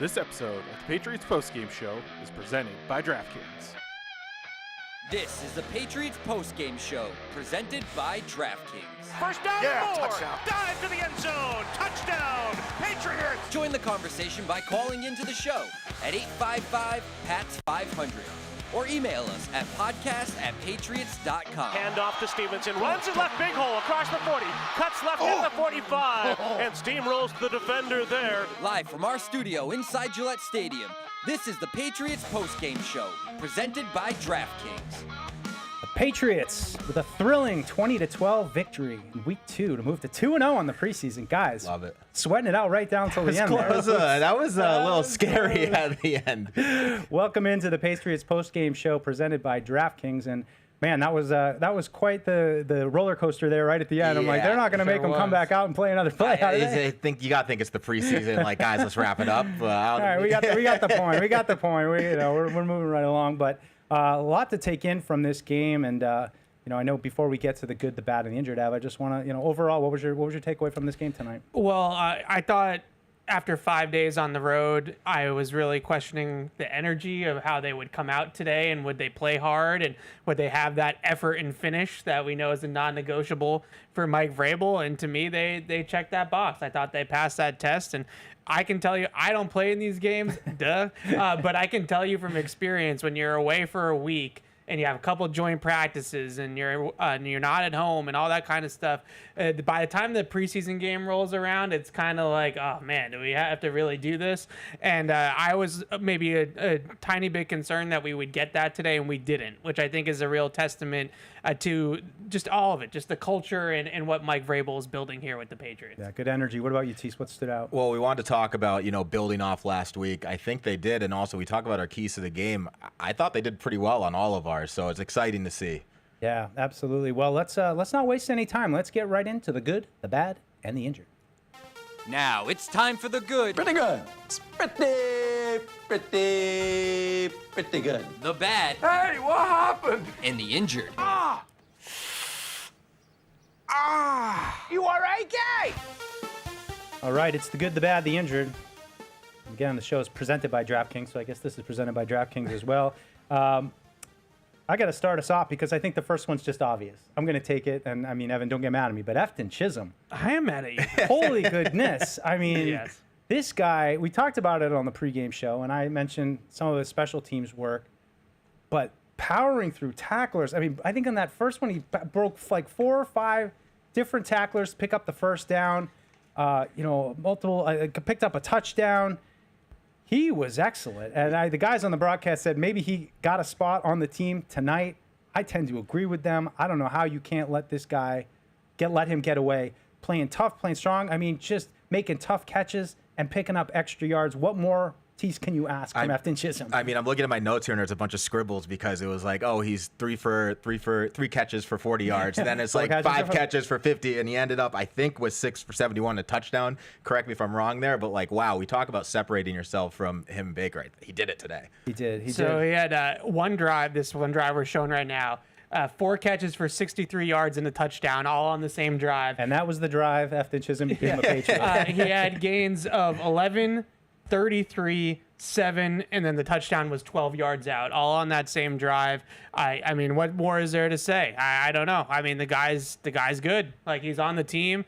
This episode of the Patriots Postgame Show is presented by DraftKings. This is the Patriots Postgame Show, presented by DraftKings. First down, touchdown. Dive to the end zone. Touchdown, Patriots. Join the conversation by calling into the show at 855-PATS-500 or email us at podcast@patriots.com. Hand off to Stevenson. Runs it left, big hole across the 40. Cuts left at the 45 and steamrolls the defender there. Live from our studio inside Gillette Stadium, this is the Patriots Postgame Show, presented by DraftKings. The Patriots with a thrilling 20-12 victory in Week 2 to move to 2-0 on the preseason. Guys, Love it. Sweating it out right down till the end. That was a little scary at the end. Welcome into the Patriots postgame show presented by DraftKings, and man, that was quite the roller coaster there right at the end. I'm like, they're not going to make them come back out and play another play. I think you gotta think it's the preseason. Like, guys, let's wrap it up. All right, we got the point. We got the point. We're moving right along, but a lot to take in from this game, and I know before we get to the good, the bad, and the injured, I just want to, overall, what was your takeaway from this game tonight? Well, I thought after 5 days on the road, I was really questioning the energy of how they would come out today, and would they play hard, and would they have that effort and finish that we know is a non-negotiable for Mike Vrabel. And to me, they checked that box. I thought they passed that test, and I can tell you, I don't play in these games, but I can tell you from experience, when you're away for a week and you have a couple joint practices and you're not at home and all that kind of stuff, by the time the preseason game rolls around, it's kind of like, oh man, do we have to really do this? And I was maybe a tiny bit concerned that we would get that today, and we didn't, which I think is a real testament to just all of it, just the culture and what Mike Vrabel is building here with the Patriots. Yeah, good energy. What about you, Tease? What stood out? Well, we wanted to talk about, building off last week. I think they did, and also we talk about our keys to the game. I thought they did pretty well on all of ours, so it's exciting to see. Yeah, absolutely. Well, let's not waste any time. Let's get right into the good, the bad, and the injured. Now it's time for the good, Pretty good. It's pretty good. the bad, Hey, what happened? and the injured. You all right, Gay? All right, it's the good, the bad, the injured. Again, the show is presented by DraftKings, so I guess this is presented by DraftKings as well. I got to start us off because I think the first one's just obvious. I'm going to take it, and I mean, Evan, don't get mad at me, but Efton Chisholm. I am mad at you. Holy goodness. I mean, Yes. This guy, we talked about it on the pregame show, and I mentioned some of his special teams work, but powering through tacklers. I mean, I think on that first one, he broke like 4 or 5 different tacklers to pick up the first down, picked up a touchdown. He was excellent. And the guys on the broadcast said maybe he got a spot on the team tonight. I tend to agree with them. I don't know how you can't let this guy let him get away. Playing tough, playing strong. I mean, just making tough catches and picking up extra yards. What more, Tease, can you ask from Efton Chisholm? I mean, I'm looking at my notes here, and there's a bunch of scribbles because it was like, oh, he's three catches for 40 yards. Then it's like 5 catches for 50, and he ended up, I think, with 6 for 71, a touchdown. Correct me if I'm wrong there, but like, wow, we talk about separating yourself from him and Baker. He did it today. He did. So he had one drive we're showing right now, 4 catches for 63 yards and a touchdown, all on the same drive. And that was the drive Efton Chisholm became a Patriot. He had gains of 11, 33, 7, and then the touchdown was 12 yards out, all on that same drive. I mean, what more is there to say? I don't know. I mean, the guy's good. Like, he's on the team.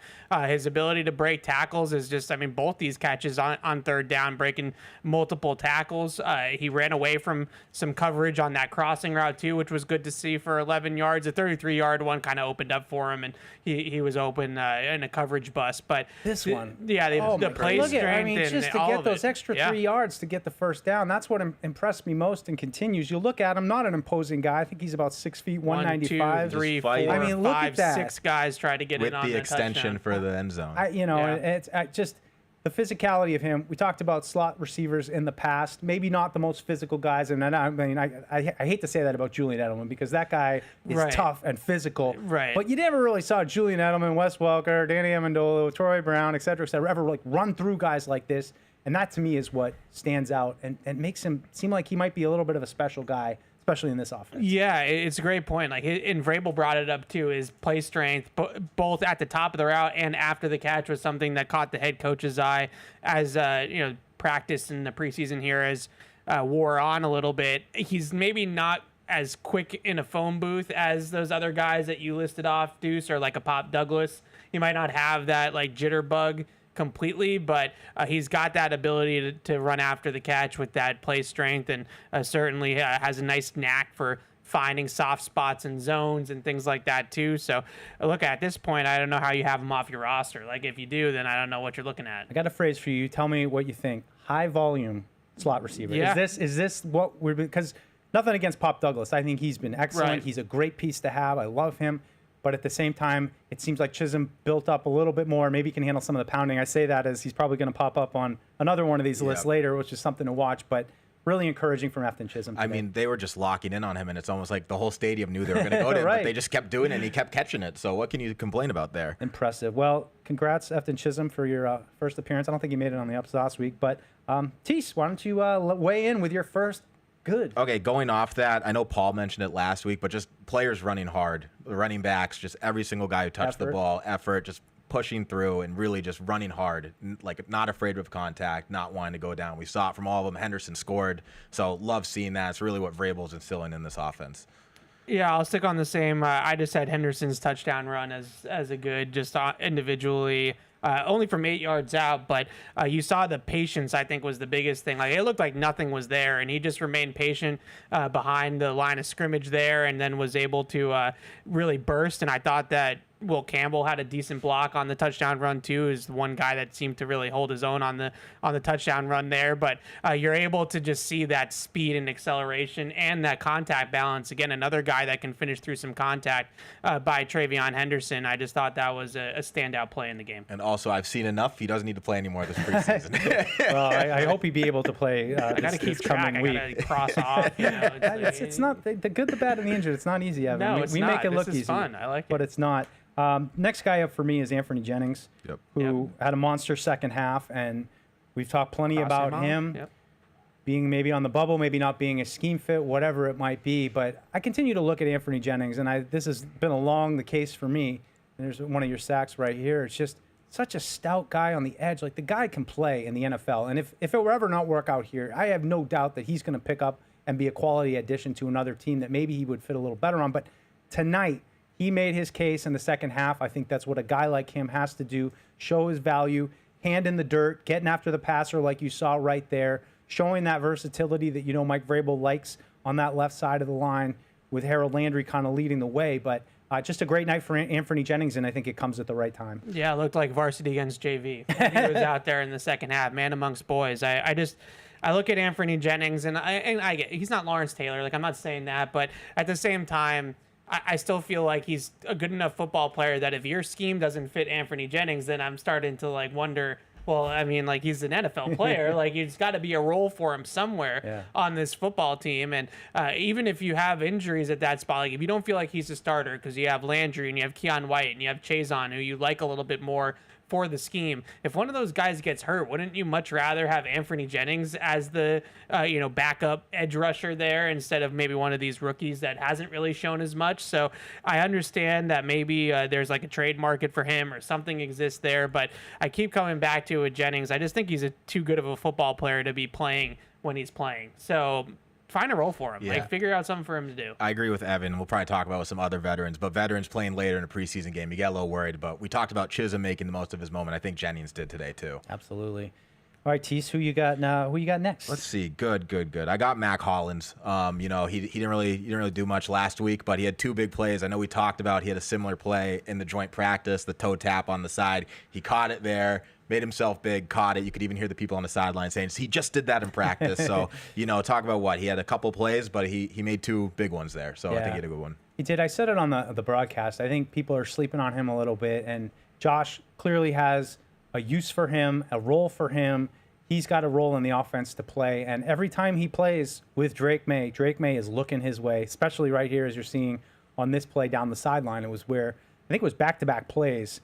His ability to break tackles is just, I mean, both these catches on third down, breaking multiple tackles. He ran away from some coverage on that crossing route too, which was good to see for 11 yards. The 33-yard one kind of opened up for him, and he was open in a coverage bust. But this one, the play look strength, I mean, just to get those extra 3 yards to get the first down, that's what impressed me most and continues. You look at him, not an imposing guy. I think he's about 6 feet, 195. 1, 2, 3, 4, I mean, look 5, at that. 6 guys try to get With in on the that extension touchdown. for the end zone. It's just the physicality of him. We talked about slot receivers in the past, maybe not the most physical guys. And I hate to say that about Julian Edelman because that guy is tough and physical. Right. But you never really saw Julian Edelman, Wes Welker, Danny Amendola, Troy Brown, et cetera, ever like run through guys like this. And that to me is what stands out and makes him seem like he might be a little bit of a special guy, especially in this offense. Yeah, it's a great point. Like, and Vrabel brought it up too. His play strength, both at the top of the route and after the catch, was something that caught the head coach's eye as practice in the preseason here has wore on a little bit. He's maybe not as quick in a phone booth as those other guys that you listed off, Deuce, or like a Pop Douglas. He might not have that like jitterbug completely, but he's got that ability to run after the catch with that play strength, and certainly has a nice knack for finding soft spots and zones and things like that too. So look, at this point, I don't know how you have him off your roster. Like if you do, then I don't know what you're looking at. I got a phrase for you. Tell me what you think. High volume slot receiver. Yeah. Is this what we're, because nothing against Pop Douglas. I think he's been excellent. Right. He's a great piece to have. I love him. But at the same time, it seems like Chisholm built up a little bit more. Maybe he can handle some of the pounding. I say that as he's probably going to pop up on another one of these lists later, which is something to watch. But really encouraging from Afton Chisholm today. I mean, they were just locking in on him, and it's almost like the whole stadium knew they were going to go to him, Right. but they just kept doing it, and he kept catching it. So what can you complain about there? Impressive. Well, congrats, Afton Chisholm, for your first appearance. I don't think you made it on the ups last week. But, Tease, why don't you weigh in with your first good? Okay, going off that, I know Paul mentioned it last week, but just players running hard, the running backs, just every single guy who touched the ball, effort, just pushing through and really just running hard, like not afraid of contact, not wanting to go down. We saw it from all of them. Henderson scored, so love seeing that. It's really what Vrabel's instilling in this offense. Yeah, I'll stick on the same. I just had Henderson's touchdown run as a good, just individually. Only from 8 yards out, but you saw the patience, I think, was the biggest thing. Like, it looked like nothing was there, and he just remained patient behind the line of scrimmage there, and then was able to really burst. And I thought that Will Campbell had a decent block on the touchdown run too. Is one guy that seemed to really hold his own on the touchdown run there. But you're able to just see that speed and acceleration and that contact balance. Again, another guy that can finish through some contact by Travion Henderson. I just thought that was a standout play in the game. And also, I've seen enough. He doesn't need to play anymore this preseason. Well, I hope he'd be able to play I got to keep track. I got to cross off. You know, It's not the good, the bad, and the injured. It's not easy, Evan. No, we it's we not. make it look This is easy. fun. I like it. But it's not. Next guy up for me is Anthony Jennings, who had a monster second half, and we've talked plenty about him being maybe on the bubble, maybe not being a scheme fit, whatever it might be. But I continue to look at Anthony Jennings, and this has been along the case for me. And there's one of your sacks right here. It's just such a stout guy on the edge. Like, the guy can play in the NFL. And if it were ever not work out here, I have no doubt that he's going to pick up and be a quality addition to another team that maybe he would fit a little better on. But tonight, he made his case in the second half. I think that's what a guy like him has to do, show his value, hand in the dirt, getting after the passer like you saw right there, showing that versatility that Mike Vrabel likes on that left side of the line, with Harold Landry kind of leading the way. But just a great night for Anthony Jennings, and I think it comes at the right time. Yeah, it looked like varsity against JV. He was out there in the second half, man amongst boys. I look at Anthony Jennings, and I get, he's not Lawrence Taylor. Like, I'm not saying that, but at the same time, I still feel like he's a good enough football player that if your scheme doesn't fit Anthony Jennings, then I'm starting to wonder, well, I mean, he's an NFL player. There's got to be a role for him somewhere on this football team. And even if you have injuries at that spot, if you don't feel like he's a starter because you have Landry and you have Keon White and you have Chazon, who you like a little bit more for the scheme, if one of those guys gets hurt, wouldn't you much rather have Anthony Jennings as the backup edge rusher there instead of maybe one of these rookies that hasn't really shown as much? So I understand that maybe there's a trade market for him or something exists there, but I keep coming back to it, Jennings. I just think he's too good of a football player to be playing when he's playing. So find a role for him. Figure out something for him to do. I agree with Evan. We'll probably talk about with some other veterans, but veterans playing later in a preseason game, you get a little worried. But we talked about Chisholm making the most of his moment. I think Jennings did today too. Absolutely. All right, Tease, who you got now? Who you got next? Let's see. Good. I got Mac Hollins. He didn't really do much last week, but he had two big plays. I know we talked about he had a similar play in the joint practice, the toe tap on the side. He caught it there, made himself big, caught it. You could even hear the people on the sideline saying he just did that in practice. So, talk about what he had a couple plays, but he made two big ones there. So I think he had a good one. He did. I said it on the broadcast. I think people are sleeping on him a little bit, and Josh clearly has a use for him, a role for him. He's got a role in the offense to play, and every time he plays with Drake Maye is looking his way, especially right here as you're seeing on this play down the sideline. It was where, I think it was back-to-back plays,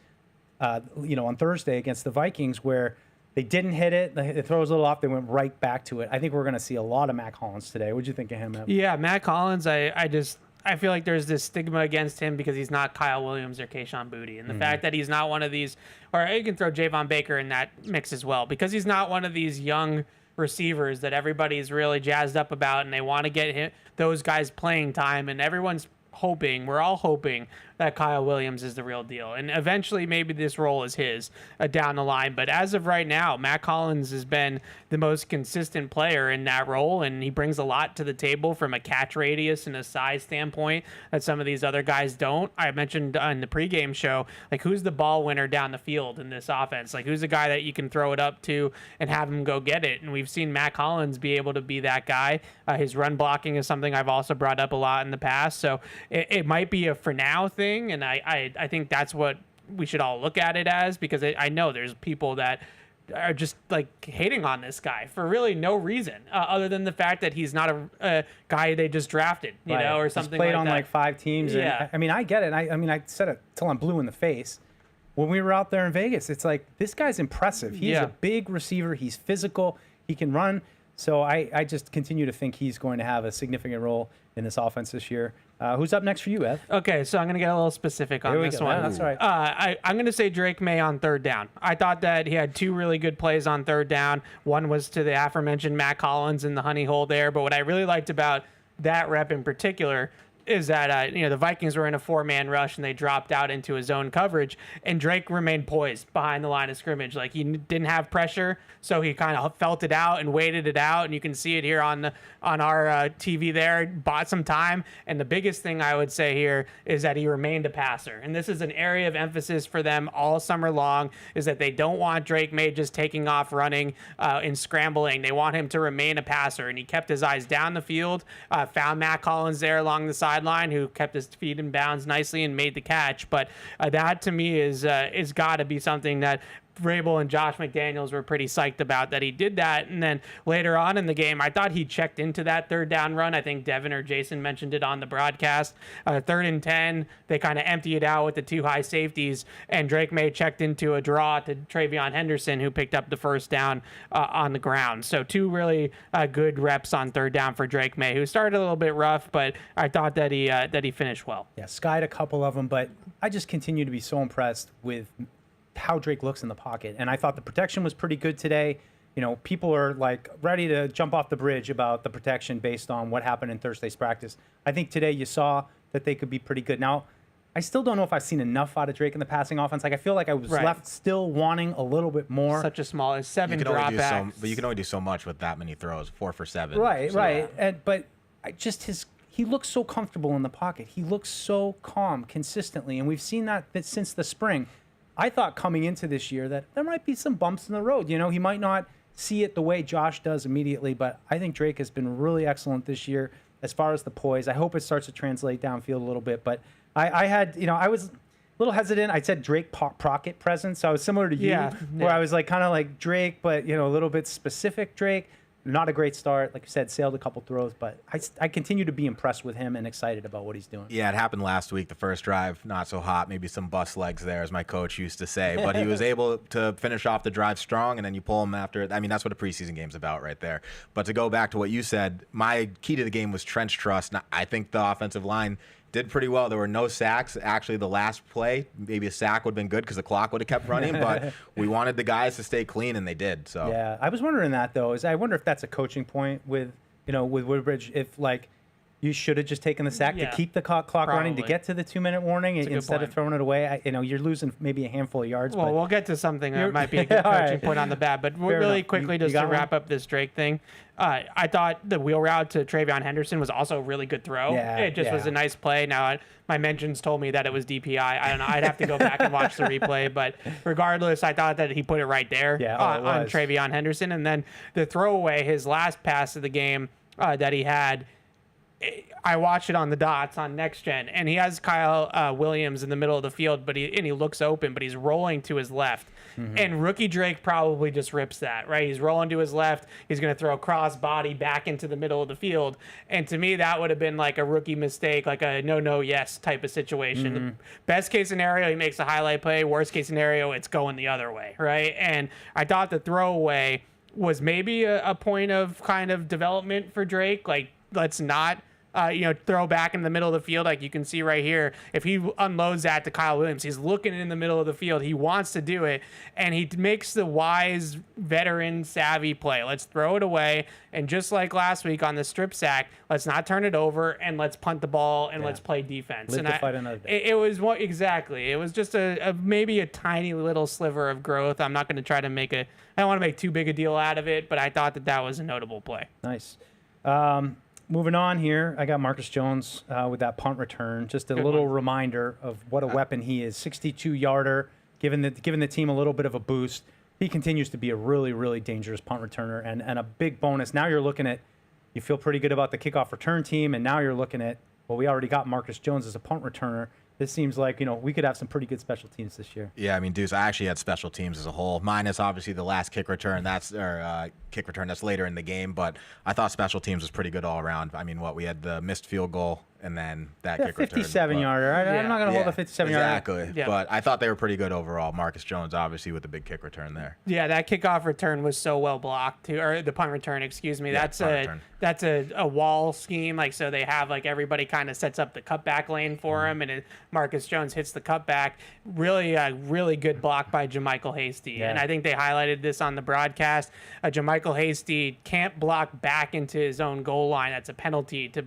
on Thursday against the Vikings where they didn't hit it. The throw was a little off. They went right back to it. I think we're going to see a lot of Mac Hollins today. What did you think of him, Evan? Yeah, Mac Hollins, I feel like there's this stigma against him because he's not Kyle Williams or Kayshon Boutte. And the fact that he's not one of these, or you can throw Javon Baker in that mix as well, because he's not one of these young receivers that everybody's really jazzed up about and they want to get those guys playing time, and we're all hoping that Kyle Williams is the real deal. And eventually maybe this role is his down the line. But as of right now, Matt Collins has been the most consistent player in that role, and he brings a lot to the table from a catch radius and a size standpoint that some of these other guys don't. I mentioned on the pregame show, like, who's the ball winner down the field in this offense? Like, who's the guy that you can throw it up to and have him go get it? And we've seen Matt Collins be able to be that guy. His run blocking is something I've also brought up a lot in the past. So it might be a for now thing. And I think that's what we should all look at it as, because I know there's people that are just like hating on this guy for really no reason other than the fact that he's not a guy they just drafted, you know, or something like that. He's played on like 5 teams. Yeah. And, I mean, I get it. I said it till I'm blue in the face. When we were out there in Vegas, it's like, this guy's impressive. He's a big receiver. He's physical. He can run. So I just continue to think he's going to have a significant role in this offense this year. Who's up next for you, Ev? Okay, so I'm going to get a little specific on this one. Yeah, that's right. I'm going to say Drake Maye on third down. I thought that he had 2 really good plays on third down. One was to the aforementioned Matt Collins in the honey hole there. But what I really liked about that rep in particular is that the Vikings were in a 4-man rush and they dropped out into a zone coverage, and Drake remained poised behind the line of scrimmage. Like, he didn't have pressure, so he kind of felt it out and waited it out, and you can see it here on our TV there. Bought some time, and the biggest thing I would say here is that he remained a passer, and this is an area of emphasis for them all summer long, is that they don't want Drake Maye just taking off running and scrambling. They want him to remain a passer, and he kept his eyes down the field, found Matt Collins there along the sideline, who kept his feet in bounds nicely and made the catch. But that to me is got to be something that Vrabel and Josh McDaniels were pretty psyched about, that he did that. And then later on in the game, I thought he checked into that third down run. I think Devin or Jason mentioned it on the broadcast. 3rd and 10, they kind of empty it out with the 2 high safeties, and Drake Maye checked into a draw to Travion Henderson, who picked up the first down on the ground. So 2 really good reps on third down for Drake Maye, who started a little bit rough, but I thought that he finished well. Yeah, skied a couple of them, but I just continue to be so impressed with how Drake looks in the pocket. And I thought the protection was pretty good today. You know, people are like ready to jump off the bridge about the protection based on what happened in Thursday's practice. I think today you saw that they could be pretty good. Now, I still don't know if I've seen enough out of Drake in the passing offense. Like, I feel like I was left still wanting a little bit more. Such a small 7 dropbacks. But you can only do so much with that many throws, 4 for 7. Right. But he looks so comfortable in the pocket. He looks so calm consistently, and we've seen that since the spring. I thought coming into this year that there might be some bumps in the road. You know, he might not see it the way Josh does immediately, but I think Drake has been really excellent this year as far as the poise. I hope it starts to translate downfield a little bit, but I was a little hesitant. I said Drake pocket presence, so I was similar to you, where I was like kind of like Drake, but a little bit specific Drake. Not a great start. Like you said, sailed a couple throws, but I continue to be impressed with him and excited about what he's doing. Yeah, it happened last week. The first drive, not so hot. Maybe some bus legs there, as my coach used to say. But he was able to finish off the drive strong, and then you pull him after it. I mean, that's what a preseason game's about right there. But to go back to what you said, my key to the game was trench trust. Now, I think the offensive line did pretty well. There were no sacks. Actually, the last play, maybe a sack would have been good because the clock would have kept running, but we wanted the guys to stay clean, and they did. So yeah, I was wondering that, though. I wonder if that's a coaching point with Woodbridge, if, like, you should have just taken the sack to keep the clock running to get to the 2-minute warning instead of throwing it away. You're losing maybe a handful of yards. Well, but we'll get to something that might be a good coaching point on the bat. But really quickly, just to wrap up this Drake thing, I thought the wheel route to Travion Henderson was also a really good throw. It just was a nice play. Now, my mentions told me that it was DPI. I don't know. I'd have to go back and watch the replay. But regardless, I thought that he put it right there on Travion Henderson. And then the throwaway, his last pass of the game that he had, I watched it on the dots on Next Gen, and he has Kyle Williams in the middle of the field, but he looks open, but he's rolling to his left. Mm-hmm. And rookie Drake probably just rips that, right? He's rolling to his left. He's going to throw a cross body back into the middle of the field. And to me, that would have been like a rookie mistake, like a no-yes type of situation. Mm-hmm. Best case scenario, he makes a highlight play. Worst case scenario, it's going the other way, right? And I thought the throwaway was maybe a point of kind of development for Drake. Like, let's not throw back in the middle of the field, like you can see right here. If he unloads that to Kyle Williams, he's looking in the middle of the field. He wants to do it, and he makes the wise, veteran, savvy play. Let's throw it away, and just like last week on the strip sack, let's not turn it over, and let's punt the ball, and let's play defense. Live to fight another day. It was what exactly. It was just maybe a tiny little sliver of growth. I'm not going to try to I don't want to make too big a deal out of it, but I thought that was a notable play. Nice. Moving on here, I got Marcus Jones with that punt return. Just a little reminder of what a weapon he is. 62-yarder, giving the team a little bit of a boost. He continues to be a really, really dangerous punt returner and a big bonus. Now you're looking at, you feel pretty good about the kickoff return team, and now you're looking at, well, we already got Marcus Jones as a punt returner. This seems like, we could have some pretty good special teams this year. Yeah, I mean, Deuce, I actually had special teams as a whole, minus obviously the last kick return. That's later in the game, but I thought special teams was pretty good all around. I mean, we had the missed field goal and then that kick return. 57-yarder. I'm not going to hold a 57-yarder. Exactly. Yeah. But I thought they were pretty good overall. Marcus Jones, obviously, with the big kick return there. Yeah, that kickoff return was so well blocked, too, or the punt return, excuse me. Yeah, that's a wall scheme, so they have everybody kind of sets up the cutback lane for him, and Marcus Jones hits the cutback. Really good block by JaMychal Hasty, and I think they highlighted this on the broadcast. JaMychal Hasty can't block back into his own goal line. That's a penalty to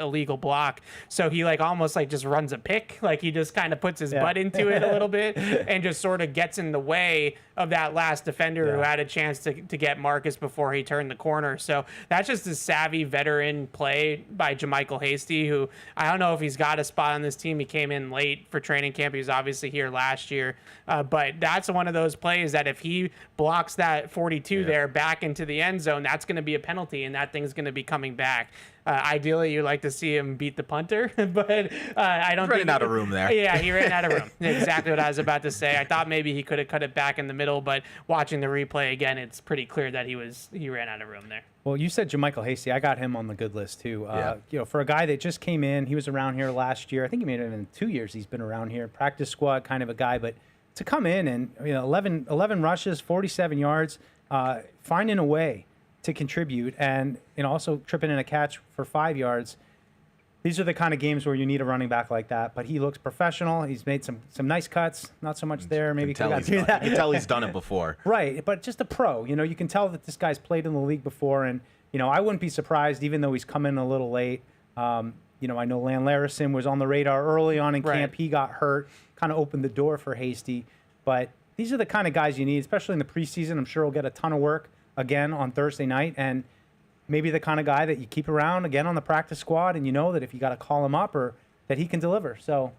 illegal block. So he almost just runs a pick. He just kind of puts his butt into it a little bit and just sort of gets in the way of that last defender who had a chance to get Marcus before he turned the corner. So that's just a savvy veteran play by JaMychal Hasty, who I don't know if he's got a spot on this team. He came in late for training camp. He was obviously here last year. But that's one of those plays that if he blocks that 42 there back into the end zone, that's going to be a penalty, and that thing's going to be coming back. Ideally, you'd like to see him beat the punter, but I don't think... Running out of room there. Yeah, he ran out of room. Exactly what I was about to say. I thought maybe he could have cut it back in the middle, but watching the replay again, it's pretty clear that he ran out of room there. Well, you said JaMychal Hasty. I got him on the good list, too. For a guy that just came in, he was around here last year. I think he made it in 2 years he's been around here. Practice squad kind of a guy, but to come in and 11 rushes, 47 yards, finding a way to contribute, and also tripping in a catch for 5 yards. These are the kind of games where you need a running back like that. But he looks professional. He's made some nice cuts. Not so much there. Maybe you can tell he's done it before. Right, but just a pro. You can tell that this guy's played in the league before, and I wouldn't be surprised, even though he's come in a little late. I know Lan Larison was on the radar early on in camp. He got hurt, kind of opened the door for Hasty. But these are the kind of guys you need, especially in the preseason. I'm sure he'll get a ton of work again on Thursday night, and maybe the kind of guy that you keep around again on the practice squad, and you know that if you got to call him up, or that he can deliver. So,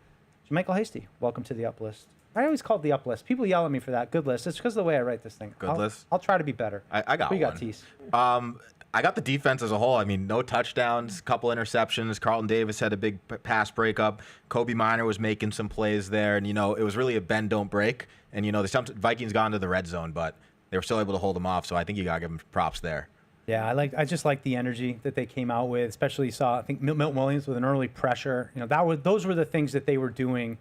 JaMychal Hasty, welcome to the up list. I always called the up list. People yell at me for that. Good list. It's because of the way I write this thing. Good list. I'll try to be better. I got one. We got Tease. I got the defense as a whole. I mean, no touchdowns, couple interceptions. Carlton Davis had a big pass breakup. Kobe Minor was making some plays there, and it was really a bend don't break. And the Vikings got into the red zone, but they were still able to hold them off. So I think you gotta give them props there. Yeah, I just like the energy that they came out with. Especially I think Milton Williams with an early pressure. Those were the things that they were doing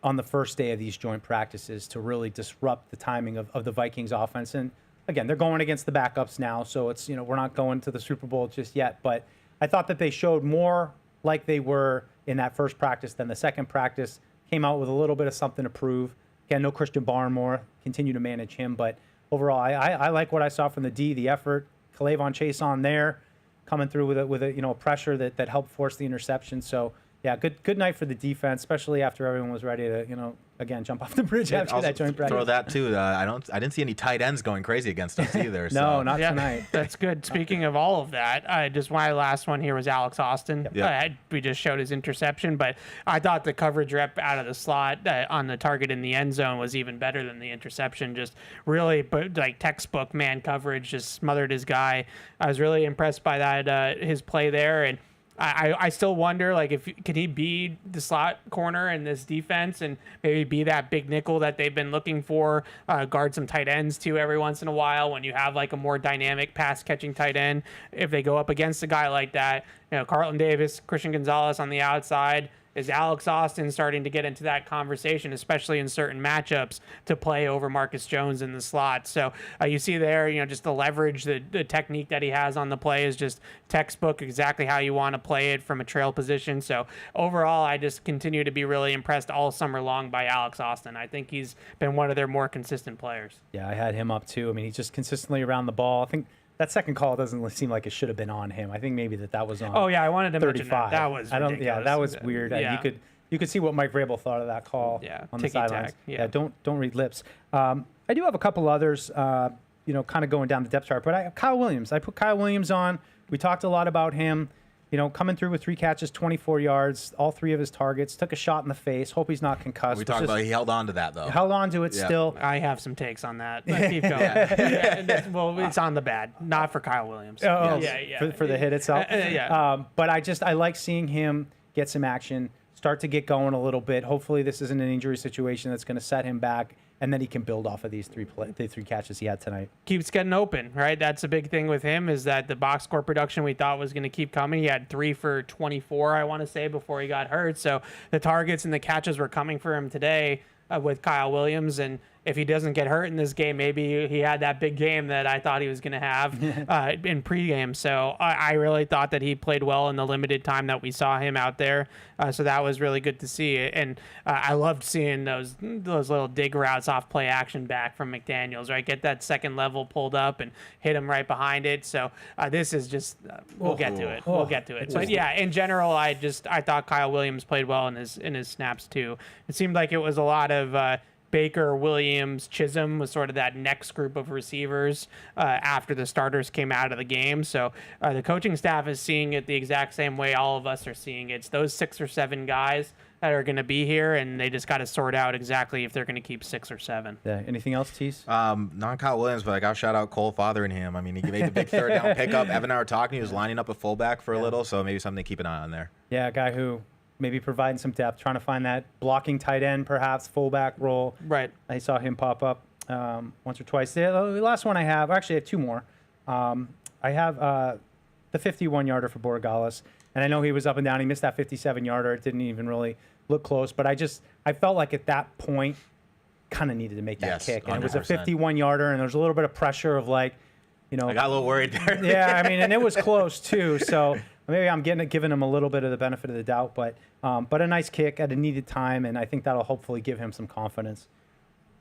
on the first day of these joint practices to really disrupt the timing of the Vikings offense. And again, they're going against the backups now, so it's we're not going to the Super Bowl just yet. But I thought that they showed more like they were in that first practice than the second practice. Came out with a little bit of something to prove. Again, no Christian Barmore. Continue to manage him, but overall, I like what I saw from the D, the effort. K'Lavon Chase on there, coming through with a pressure that helped force the interception. So yeah, good night for the defense, especially after everyone was ready to again jump off the bridge after that joint practice. Throw that too. I didn't see any tight ends going crazy against us either. No, not tonight. That's good. Speaking of all of that, my last one here was Alex Austin. Yep. We just showed his interception, but I thought the coverage rep out of the slot on the target in the end zone was even better than the interception. Just really, textbook man coverage, just smothered his guy. I was really impressed by that his play there, and I still wonder, can he be the slot corner in this defense and maybe be that big nickel that they've been looking for, guard some tight ends too every once in a while when you have a more dynamic pass catching tight end. If they go up against a guy like that, Carlton Davis, Christian Gonzalez on the outside, is Alex Austin starting to get into that conversation, especially in certain matchups, to play over Marcus Jones in the slot. So you see there, just the leverage, the technique that he has on the play is just textbook, exactly how you want to play it from a trail position. So overall, I just continue to be really impressed all summer long by Alex Austin. I think he's been one of their more consistent players. Yeah, I had him up too. I mean, he's just consistently around the ball. I think that second call doesn't seem like it should have been on him. I think maybe that was on. Oh yeah, I wanted to 35. mention that was ridiculous. Yeah, that was weird. Yeah. You could see what Mike Vrabel thought of that call. Yeah, on the sidelines. Yeah. Don't read lips. I do have a couple others. Kind of going down the depth chart, but Kyle Williams. I put Kyle Williams on. We talked a lot about him. Coming through with 3 catches, 24 yards, all 3 of his targets, took a shot in the face. Hope he's not concussed. We talked about he held on to that, though. Held on to it still. I have some takes on that. But keep going. Well, it's on the bad, not for Kyle Williams. Oh, yeah. For the hit itself. Yeah. But I like seeing him get some action, start to get going a little bit. Hopefully this isn't an injury situation that's going to set him back, and then he can build off of these 3 catches he had tonight. Keeps getting open, right? That's a big thing with him, is that the box score production we thought was going to keep coming. He had 3 for 24, I want to say, before he got hurt. So the targets and the catches were coming for him today with Kyle Williams. And if he doesn't get hurt in this game, maybe he had that big game that I thought he was going to have in pregame. So I really thought that he played well in the limited time that we saw him out there. So that was really good to see. And I loved seeing those little dig routes off play action back from McDaniels, right? Get that second level pulled up and hit him right behind it. So this is just, we'll get to it. We'll get to it. But yeah, in general, I thought Kyle Williams played well in his snaps too. It seemed like it was a lot of Baker, Williams, Chisholm was sort of that next group of receivers after the starters came out of the game. So the coaching staff is seeing it the exact same way all of us are seeing it. It's those 6 or 7 guys that are going to be here, and they just got to sort out exactly if they're going to keep 6 or 7. Yeah. Anything else, Tease? Not Kyle Williams, but I got to shout out Cole Fotheringham. I mean, he made the big third down pickup. Evan and I were talking. He was lining up a fullback for a little, so maybe something to keep an eye on there. Yeah, a guy who maybe providing some depth, trying to find that blocking tight end, perhaps fullback role. Right. I saw him pop up once or twice. The last one I have, actually I have 2 more. I have the 51-yarder for Borregales, and I know he was up and down. He missed that 57-yarder. It didn't even really look close, but I felt like at that point kind of needed to make that kick. And 100%. It was a 51-yarder, and there was a little bit of pressure of I got a little worried there. Yeah, I mean, and it was close too, so maybe I'm giving him a little bit of the benefit of the doubt, but a nice kick at a needed time, and I think that'll hopefully give him some confidence.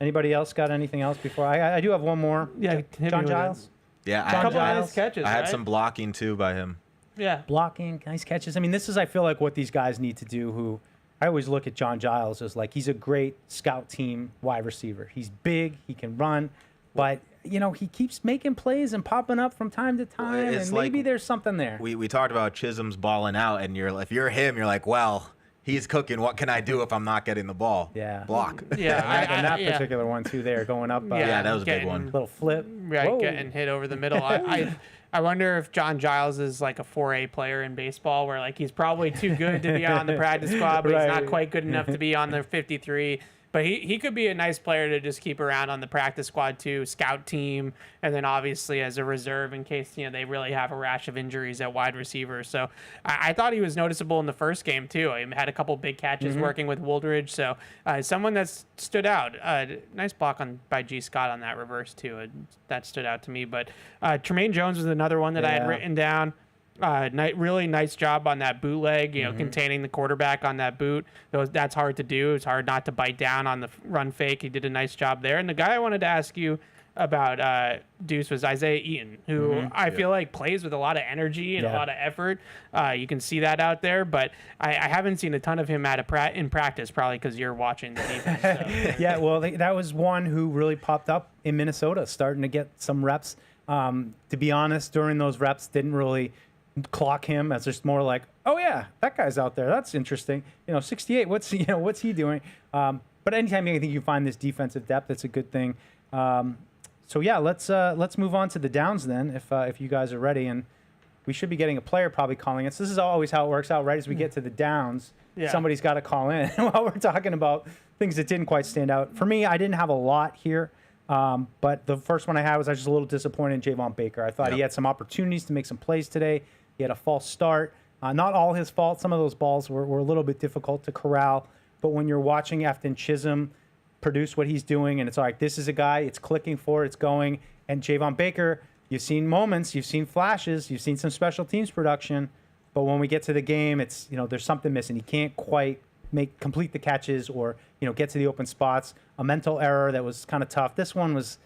Anybody else got anything else before? I do have one more. Yeah, John Giles. Yeah, a couple of nice catches. I had some blocking too by him. Yeah, blocking, nice catches. I mean, this is, I feel like, what these guys need to do. Who I always look at John Giles as like he's a great scout team wide receiver. He's big, he can run, but he keeps making plays and popping up from time to time, and maybe there's something there. We talked about Chisholm's balling out, and if you're him, you're like, well, he's cooking. What can I do if I'm not getting the ball? Yeah. Block. Yeah. And that particular one, too, there, going up. Yeah, that was a big one. Little flip. Right, Whoa. getting hit over the middle. I wonder if John Giles is like a 4A player in baseball, where like he's probably too good to be on the practice squad, but he's not quite good enough to be on the 53. But he could be a nice player to just keep around on the practice squad too, scout team, and then obviously as a reserve in case they really have a rash of injuries at wide receiver. So I thought he was noticeable in the first game too. He had a couple big catches working with Wooldridge. So someone that stood out. Nice block by G. Scott on that reverse too. That stood out to me. But Tremaine Jones was another one that I had written down. Really nice job on that bootleg, containing the quarterback on that boot. That's hard to do. It's hard not to bite down on the run fake. He did a nice job there. And the guy I wanted to ask you about Deuce was Isaiah Eaton, who I feel like plays with a lot of energy and a lot of effort. You can see that out there, but I haven't seen a ton of him in practice, probably because you're watching the defense. So. Yeah, well, that was one who really popped up in Minnesota, starting to get some reps. To be honest, during those reps, didn't really clock him as just more like, oh yeah, that guy's out there. That's interesting. 68. What's he doing? But anytime I think you find this defensive depth, it's a good thing. So yeah, let's move on to the downs then, if you guys are ready, and we should be getting a player probably calling us. This is always how it works out, right? As we get to the downs, somebody's got to call in while we're talking about things that didn't quite stand out. For me, I didn't have a lot here. But the first one I had was just a little disappointed in Javon Baker. I thought he had some opportunities to make some plays today. He had a false start. Not all his fault. Some of those balls were a little bit difficult to corral. But when you're watching Afton Chisholm produce what he's doing, and it's all right, this is a guy, it's clicking for, it's going. And Javon Baker, you've seen moments, you've seen flashes, you've seen some special teams production. But when we get to the game, it's, there's something missing. He can't quite complete the catches or, get to the open spots. A mental error that was kind of tough. This one was,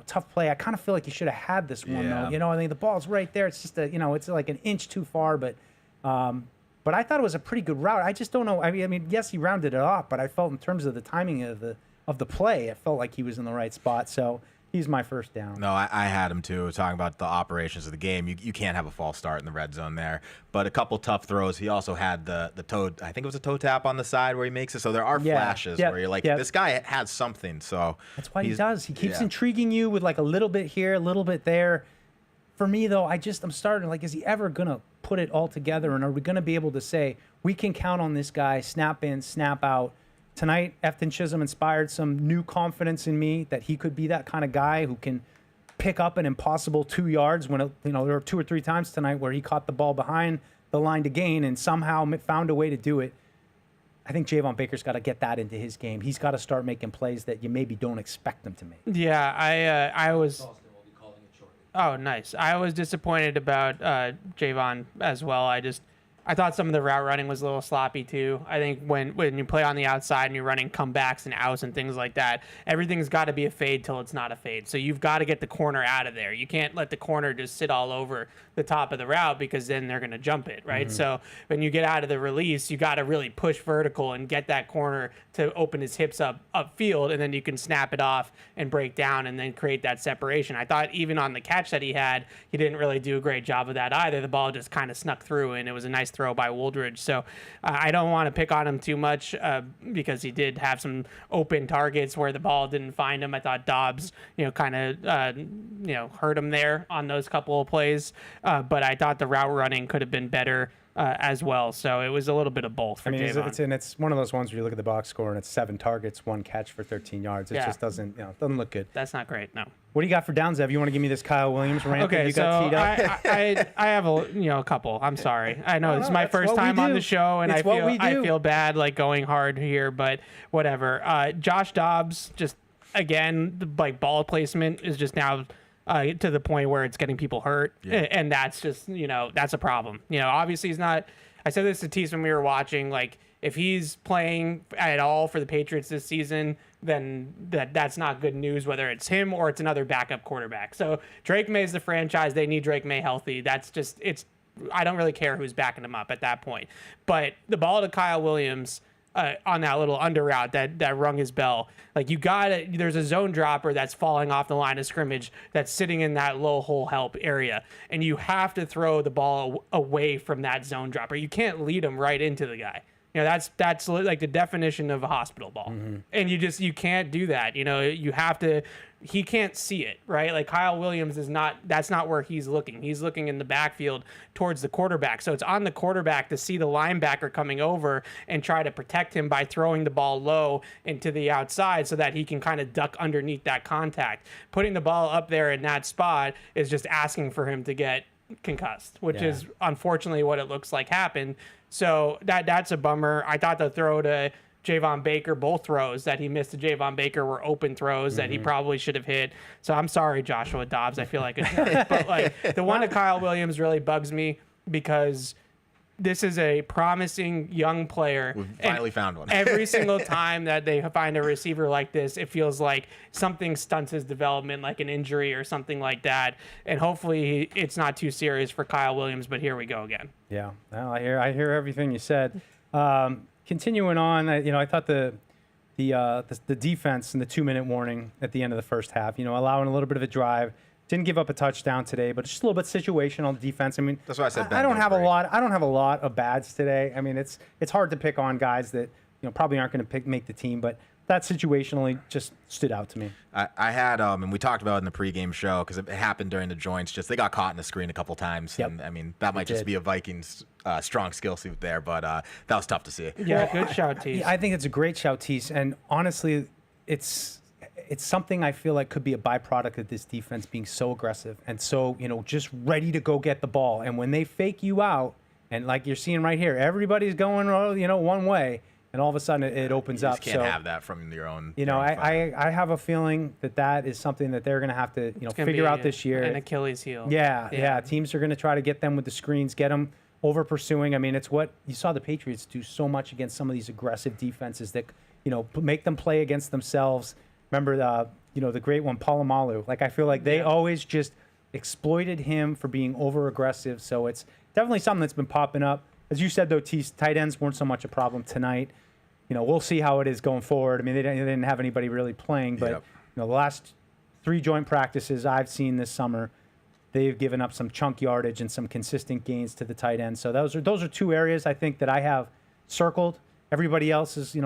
tough play. I kind of feel like he should have had this one, though. I mean, the ball's right there. It's just it's like an inch too far, but I thought it was a pretty good route. I just don't know. I mean, yes, he rounded it off, but I felt in terms of the timing of the play, it felt like he was in the right spot. So he's my first down. No, I had him too. Talking about the operations of the game, you can't have a false start in the red zone there. But a couple tough throws. He also had the toe. I think it was a toe tap on the side where he makes it. So there are flashes where you're like, this guy has something. So that's what he does. He keeps intriguing you with like a little bit here, a little bit there. For me though, I'm starting like, is he ever gonna put it all together, and are we gonna be able to say we can count on this guy, snap in, snap out? Tonight, Afton Chisholm inspired some new confidence in me that he could be that kind of guy who can pick up an impossible 2 yards when, there were 2 or 3 times tonight where he caught the ball behind the line to gain and somehow found a way to do it. I think Javon Baker's got to get that into his game. He's got to start making plays that you maybe don't expect him to make. Yeah, I was... Oh, nice. I was disappointed about Javon as well. I thought some of the route running was a little sloppy too. I think when you play on the outside and you're running comebacks and outs and things like that, everything's got to be a fade till it's not a fade. So you've got to get the corner out of there. You can't let the corner just sit all over the top of the route because then they're going to jump it, right? So when you get out of the release, you got to really push vertical and get that corner to open his hips upfield, and then you can snap it off and break down and then create that separation. I thought even on the catch that he had, he didn't really do a great job of that either. The ball just kind of snuck through, and it was a nice throw by Wooldridge. So I don't want to pick on him too much because he did have some open targets where the ball didn't find him. I thought Dobbs, kind of, hurt him there on those couple of plays. But I thought the route running could have been better as well. So it was a little bit of both for Javon. It's one of those ones where you look at the box score and it's 7 targets, 1 catch for 13 yards. It just doesn't look good. That's not great. No. What do you got for downs, Ev? You want to give me this Kyle Williams rant? Okay, I have a couple. I'm sorry. I know it's my first time on the show, and I feel bad like going hard here, but whatever. Josh Dobbs, just again, like ball placement is just now to the point where it's getting people hurt, and that's just that's a problem. Obviously he's not. I said this to Tease when we were watching. Like if he's playing at all for the Patriots this season, then that's not good news, whether it's him or it's another backup quarterback. So Drake May's the franchise. They need Drake May healthy. I don't really care who's backing him up at that point. But the ball to Kyle Williams on that little under route that rung his bell, like there's a zone dropper that's falling off the line of scrimmage that's sitting in that low hole help area, and you have to throw the ball away from that zone dropper. You can't lead him right into the guy. That's like the definition of a hospital ball. And you can't do that. You have to, he can't see it, right? Like Kyle Williams that's not where he's looking. He's looking in the backfield towards the quarterback. So it's on the quarterback to see the linebacker coming over and try to protect him by throwing the ball low into the outside so that he can kind of duck underneath that contact. Putting the ball up there in that spot is just asking for him to get concussed, which is unfortunately what it looks like happened. So that's a bummer. I thought the throw to Javon Baker, both throws that he missed to Javon Baker were open throws that he probably should have hit. So I'm sorry, Joshua Dobbs. I feel like it's but like the one to Kyle Williams really bugs me because this is a promising young player. We've finally found one. Every single time that they find a receiver like this, it feels like something stunts his development, like an injury or something like that. And hopefully it's not too serious for Kyle Williams, but here we go again. Yeah, well, I hear everything you said. Continuing on, I thought the defense and the 2-minute warning at the end of the first half, allowing a little bit of a drive. Didn't give up a touchdown today, but just a little bit situational defense. I mean, that's why I said I don't have a lot of bads today. I mean, it's hard to pick on guys that probably aren't going to make the team, but that situationally just stood out to me. I had and we talked about it in the pregame show because it happened during the joints. Just they got caught in the screen a couple times, and I mean that might just be a Vikings strong skill suit there, but that was tough to see. Yeah, good shout, Tease. I think it's a great shout, Tease, and honestly, it's something I feel like could be a byproduct of this defense being so aggressive and so, just ready to go get the ball. And when they fake you out And like you're seeing right here, everybody's going, one way, and all of a sudden it opens You up. just can't have that from your own. I have a feeling that is something that they're going to have to, figure out this year. An Achilles heel. Yeah. Teams are going to try to get them with the screens, get them over pursuing. I mean, it's what you saw the Patriots do so much against some of these aggressive defenses that, make them play against themselves. Remember the great one, Palomalu. Like, I feel like they always just exploited him for being over aggressive. So it's definitely something that's been popping up. As you said, though, tight ends weren't so much a problem tonight. We'll see how it is going forward. I mean, they didn't have anybody really playing, but the last 3 joint practices I've seen this summer, they've given up some chunk yardage and some consistent gains to the tight end. So those are 2 areas I think that I have circled. Everybody else is,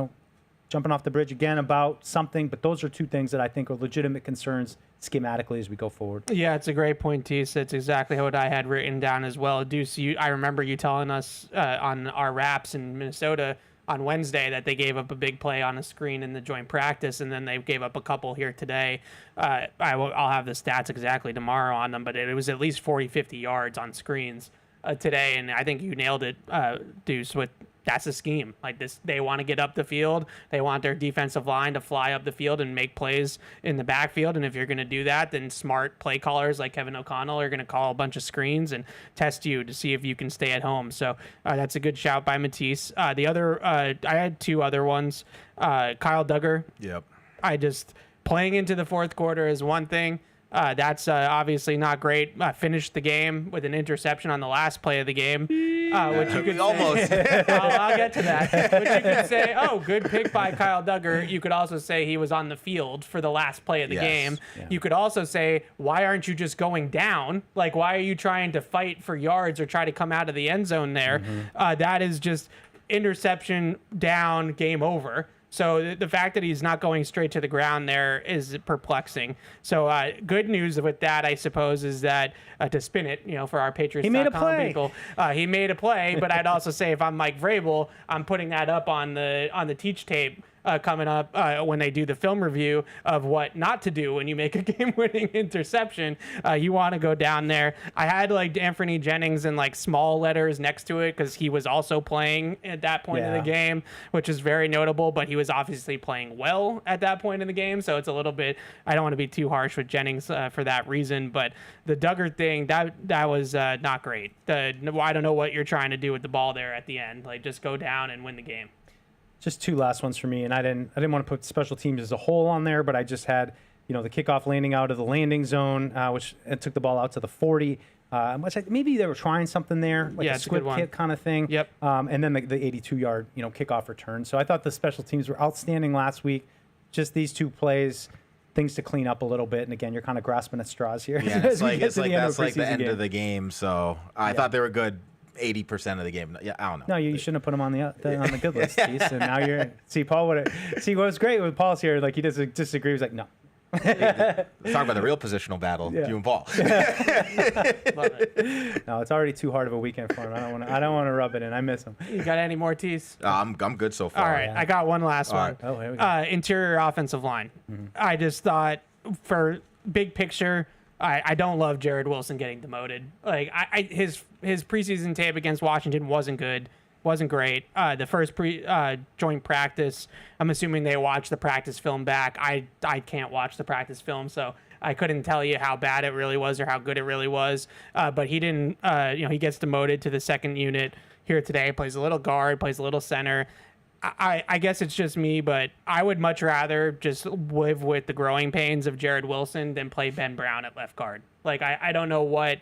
jumping off the bridge again about something, but those are 2 things that I think are legitimate concerns schematically as we go forward. Yeah, it's a great point, Tease. It's exactly what I had written down as well. Deuce, I remember you telling us on our wraps in Minnesota on Wednesday that they gave up a big play on a screen in the joint practice, and then they gave up a couple here today. I'll have the stats exactly tomorrow on them, but it was at least 40, 50 yards on screens today, and I think you nailed it, Deuce, that's a scheme. Like this, they want to get up the field. They want their defensive line to fly up the field and make plays in the backfield. And if you're going to do that, then smart play callers like Kevin O'Connell are going to call a bunch of screens and test you to see if you can stay at home. So that's a good shout by Matisse. The other, I had 2 other ones. Kyle Duggar. Yep. Playing into the fourth quarter is one thing. That's obviously not great. Finished the game with an interception on the last play of the game, which you could almost. Say, I'll get to that. Which you could say, good pick by Kyle Duggar. You could also say he was on the field for the last play of the game. Yeah. You could also say, why aren't you just going down? Like, why are you trying to fight for yards or try to come out of the end zone there? Mm-hmm. That is just interception, down, game over. So the fact that he's not going straight to the ground there is perplexing. So good news with that, I suppose, is that to spin it, for our Patriots.com he made a play. People, he made a play. But I'd also say if I'm Mike Vrabel, I'm putting that up on the teach tape coming up when they do the film review of what not to do when you make a game-winning interception. You want to go down there. I had like Anthony Jennings in like small letters next to it because he was also playing at that point in the game, which is very notable, but he was obviously playing well at that point in the game. So it's a little bit, I don't want to be too harsh with Jennings for that reason, but the Duggar thing, that was not great. I don't know what you're trying to do with the ball there at the end. Like just go down and win the game. Just 2 last ones for me, and I didn't want to put special teams as a whole on there, but I just had the kickoff landing out of the landing zone, which it took the ball out to the 40. Maybe they were trying something there, like a squib kick kind of thing. Yep. And then the 82-yard kickoff return. So I thought the special teams were outstanding last week. Just these 2 plays, things to clean up a little bit. And again, you're kind of grasping at straws here. Yeah, it's like that's like the end of the game. So I thought they were good 80% of the game. Yeah, I don't know. No, you shouldn't have put him on the good list, Keith. And now you're Paul. What was great with Paul's here? Like he doesn't disagree. He's like, no. Let's talk about the real positional battle, you and Paul. Love it. No, it's already too hard of a weekend for him. I don't want to rub it in. I miss him. You got any more teas? I'm good so far. All right, I got one last one. Right. Oh, here we go. Interior offensive line. Mm-hmm. I just thought for big picture, I don't love Jared Wilson getting demoted. Like his preseason tape against Washington wasn't good. Wasn't great. The first joint practice, I'm assuming they watched the practice film back. I can't watch the practice film, so I couldn't tell you how bad it really was or how good it really was. But he didn't, he gets demoted to the second unit here today, plays a little guard, plays a little center. I guess it's just me, but I would much rather just live with the growing pains of Jared Wilson than play Ben Brown at left guard. Like, I don't know what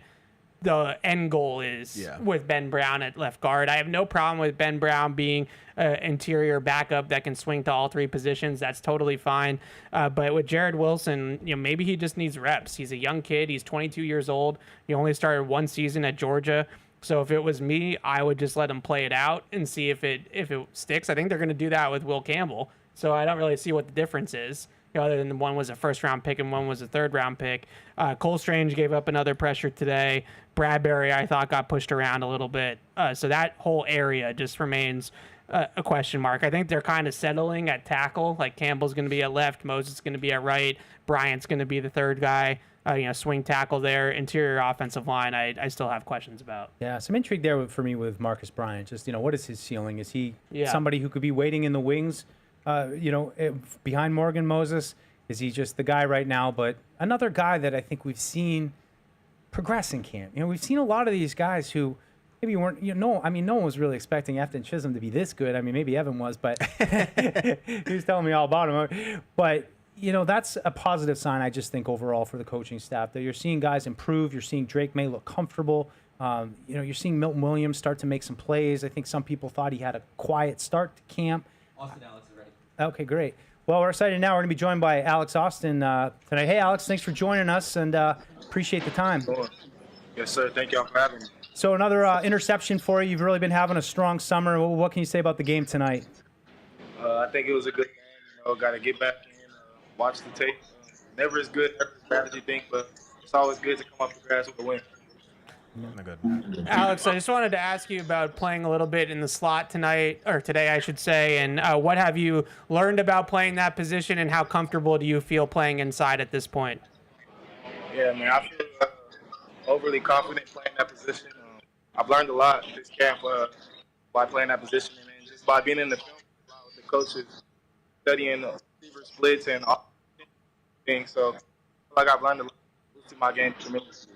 the end goal is with Ben Brown at left guard. I have no problem with Ben Brown being an interior backup that can swing to all 3 positions. That's totally fine. But with Jared Wilson, maybe he just needs reps. He's a young kid. He's 22 years old. He only started 1 season at Georgia. So if it was me, I would just let him play it out and see if it sticks. I think they're going to do that with Will Campbell. So I don't really see what the difference is. Other than one was a first-round pick and one was a third-round pick. Cole Strange gave up another pressure today. Bradbury, I thought, got pushed around a little bit. So that whole area just remains a question mark. I think they're kind of settling at tackle. Like Campbell's going to be at left, Moses is going to be at right, Bryant's going to be the third guy. swing tackle there, interior offensive line, I still have questions about. Yeah, some intrigue there for me with Marcus Bryant. Just, what is his ceiling? Is he somebody who could be waiting in the wings, behind Morgan Moses? Is he just the guy right now? But another guy that I think we've seen progress in camp. We've seen a lot of these guys who maybe weren't, no one was really expecting Efton Chisholm to be this good. I mean, maybe Evan was, but he was telling me all about him. But, that's a positive sign, I just think, overall for the coaching staff, that you're seeing guys improve. You're seeing Drake Maye look comfortable. You're seeing Milton Williams start to make some plays. I think some people thought he had a quiet start to camp. Austin Alex is ready. Okay, great. Well, we're excited now. We're going to be joined by Alex Austin tonight. Hey, Alex, thanks for joining us, and appreciate the time. Yes, sir. Thank y'all for having me. So another interception for you. You've really been having a strong summer. What can you say about the game tonight? I think it was a good game. Got to get back in, watch the tape. Never as good, never as bad as you think, but it's always good to come off the grass with a win. Alex, I just wanted to ask you about playing a little bit in the slot tonight, or today, I should say, and what have you learned about playing that position, and how comfortable do you feel playing inside at this point? Yeah, man, I feel overly confident playing that position. I've learned a lot this camp by playing that position, and then just by being in the film with the coaches, studying receiver splits and all things. So I feel like I've learned a lot, boosted my game tremendously.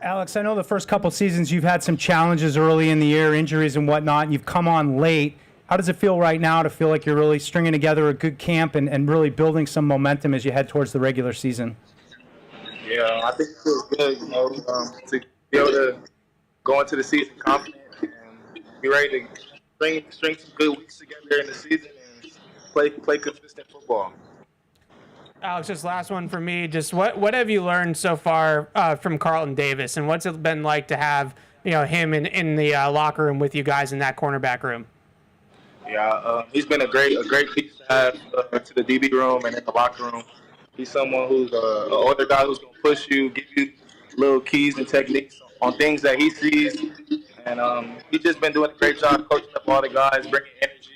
Alex, I know the first couple seasons you've had some challenges early in the year, injuries and whatnot, and you've come on late. How does it feel right now to feel like you're really stringing together a good camp and really building some momentum as you head towards the regular season? Yeah, I think it feels good, to be able to go into the season confident and be ready to string some good weeks together in the season and play consistent football. Alex, just last one for me. Just what have you learned so far from Carlton Davis, and what's it been like to have him in the locker room with you guys in that cornerback room? Yeah, he's been a great piece to have to the DB room and in the locker room. He's someone who's an older guy who's going to push you, give you little keys and techniques on things that he sees. And he's just been doing a great job coaching up all the guys, bringing energy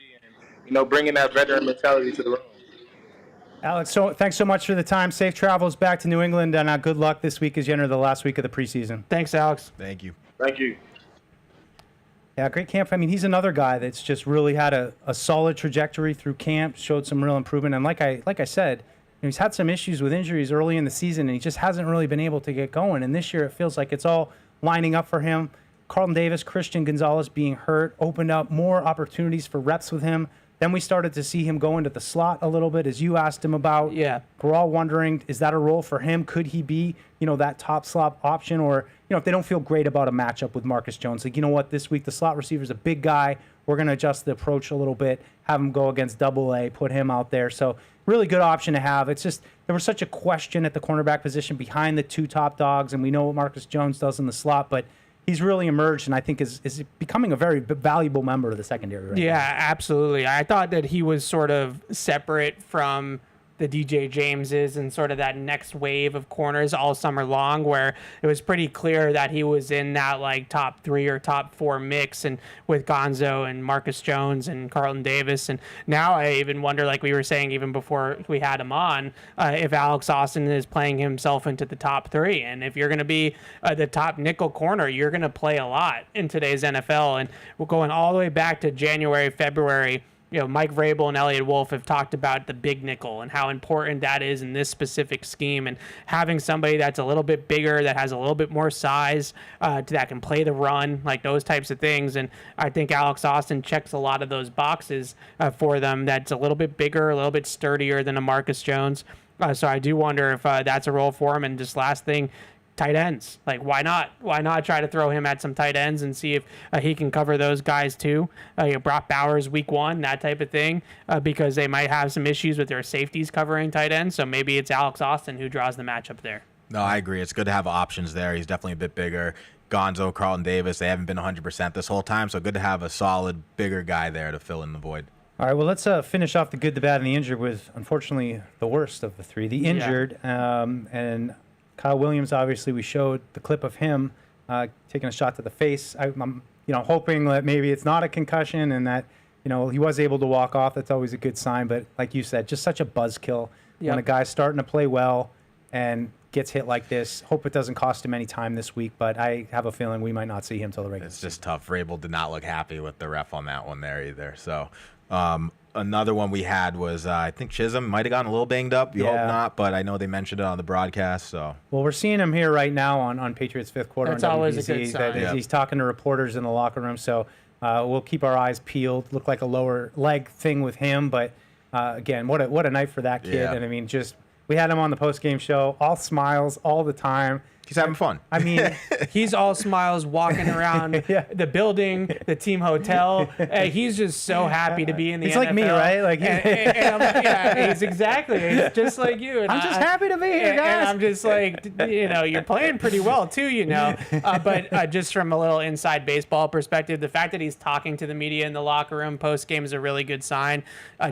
and, bringing that veteran mentality to the room. Alex, thanks so much for the time. Safe travels back to New England, and good luck this week as you enter the last week of the preseason. Thanks, Alex. Thank you. Thank you. Yeah, great camp. I mean, he's another guy that's just really had a solid trajectory through camp, showed some real improvement. And like I said, he's had some issues with injuries early in the season, and he just hasn't really been able to get going. And this year it feels like it's all lining up for him. Carlton Davis, Christian Gonzalez being hurt opened up more opportunities for reps with him. Then we started to see him go into the slot a little bit, as you asked him about. Yeah. We're all wondering, is that a role for him? Could he be, that top slot option? Or, if they don't feel great about a matchup with Marcus Jones, like, this week the slot receiver's a big guy. We're going to adjust the approach a little bit, have him go against Double-A, put him out there. So really good option to have. It's just there was such a question at the cornerback position behind the two top dogs, and we know what Marcus Jones does in the slot, but he's really emerged and I think is becoming a very valuable member of the secondary right now. Yeah, absolutely. I thought that he was sort of separate from the DJ Jameses and sort of that next wave of corners all summer long, where it was pretty clear that he was in that like top 3 or top 4 mix, and with Gonzo and Marcus Jones and Carlton Davis. And now I even wonder, like we were saying even before we had him on, if Alex Austin is playing himself into the top 3. And if you're going to be the top nickel corner, you're going to play a lot in today's NFL. And we're going all the way back to January, February. Mike Vrabel and Elliott Wolf have talked about the big nickel and how important that is in this specific scheme, and having somebody that's a little bit bigger, that has a little bit more size, that can play the run, like those types of things. And I think Alex Austin checks a lot of those boxes for them. That's a little bit bigger, a little bit sturdier than a Marcus Jones. So I do wonder if that's a role for him. And just last thing, tight ends. Like, why not? Why not try to throw him at some tight ends and see if he can cover those guys too? Brock Bowers week 1, that type of thing, because they might have some issues with their safeties covering tight ends. So maybe it's Alex Austin who draws the matchup there. No, I agree. It's good to have options there. He's definitely a bit bigger. Gonzo, Carlton Davis, they haven't been 100% this whole time, so good to have a solid, bigger guy there to fill in the void. All right, well, let's finish off the good, the bad, and the injured with, unfortunately, the worst of the three, the injured. Yeah. And Kyle Williams, obviously, we showed the clip of him taking a shot to the face. I'm hoping that maybe it's not a concussion and that, he was able to walk off. That's always a good sign. But like you said, just such a buzzkill when a guy's starting to play well and gets hit like this. Hope it doesn't cost him any time this week, but I have a feeling we might not see him till the regular It's just tough. Vrabel did not look happy with the ref on that one there either. So another one we had was I think Chisholm might have gotten a little banged up. You hope not, but I know they mentioned it on the broadcast. So well, we're seeing him here right now on Patriots Fifth Quarter. That's on always WBZ, a good sign. that he's talking to reporters in the locker room. So we'll keep our eyes peeled. Look like a lower leg thing with him, but again, what a night for that kid. Yeah. And I mean, we had him on the post-game show, all smiles all the time. He's having fun. I mean, he's all smiles walking around the building, the team hotel. He's just so happy to be in the NFL. He's like me, right? Like, and I'm like, yeah, he's exactly. He's just like you. And I'm just happy to be here, guys. And I'm just like, you're playing pretty well too, But just from a little inside baseball perspective, the fact that he's talking to the media in the locker room post game is a really good sign.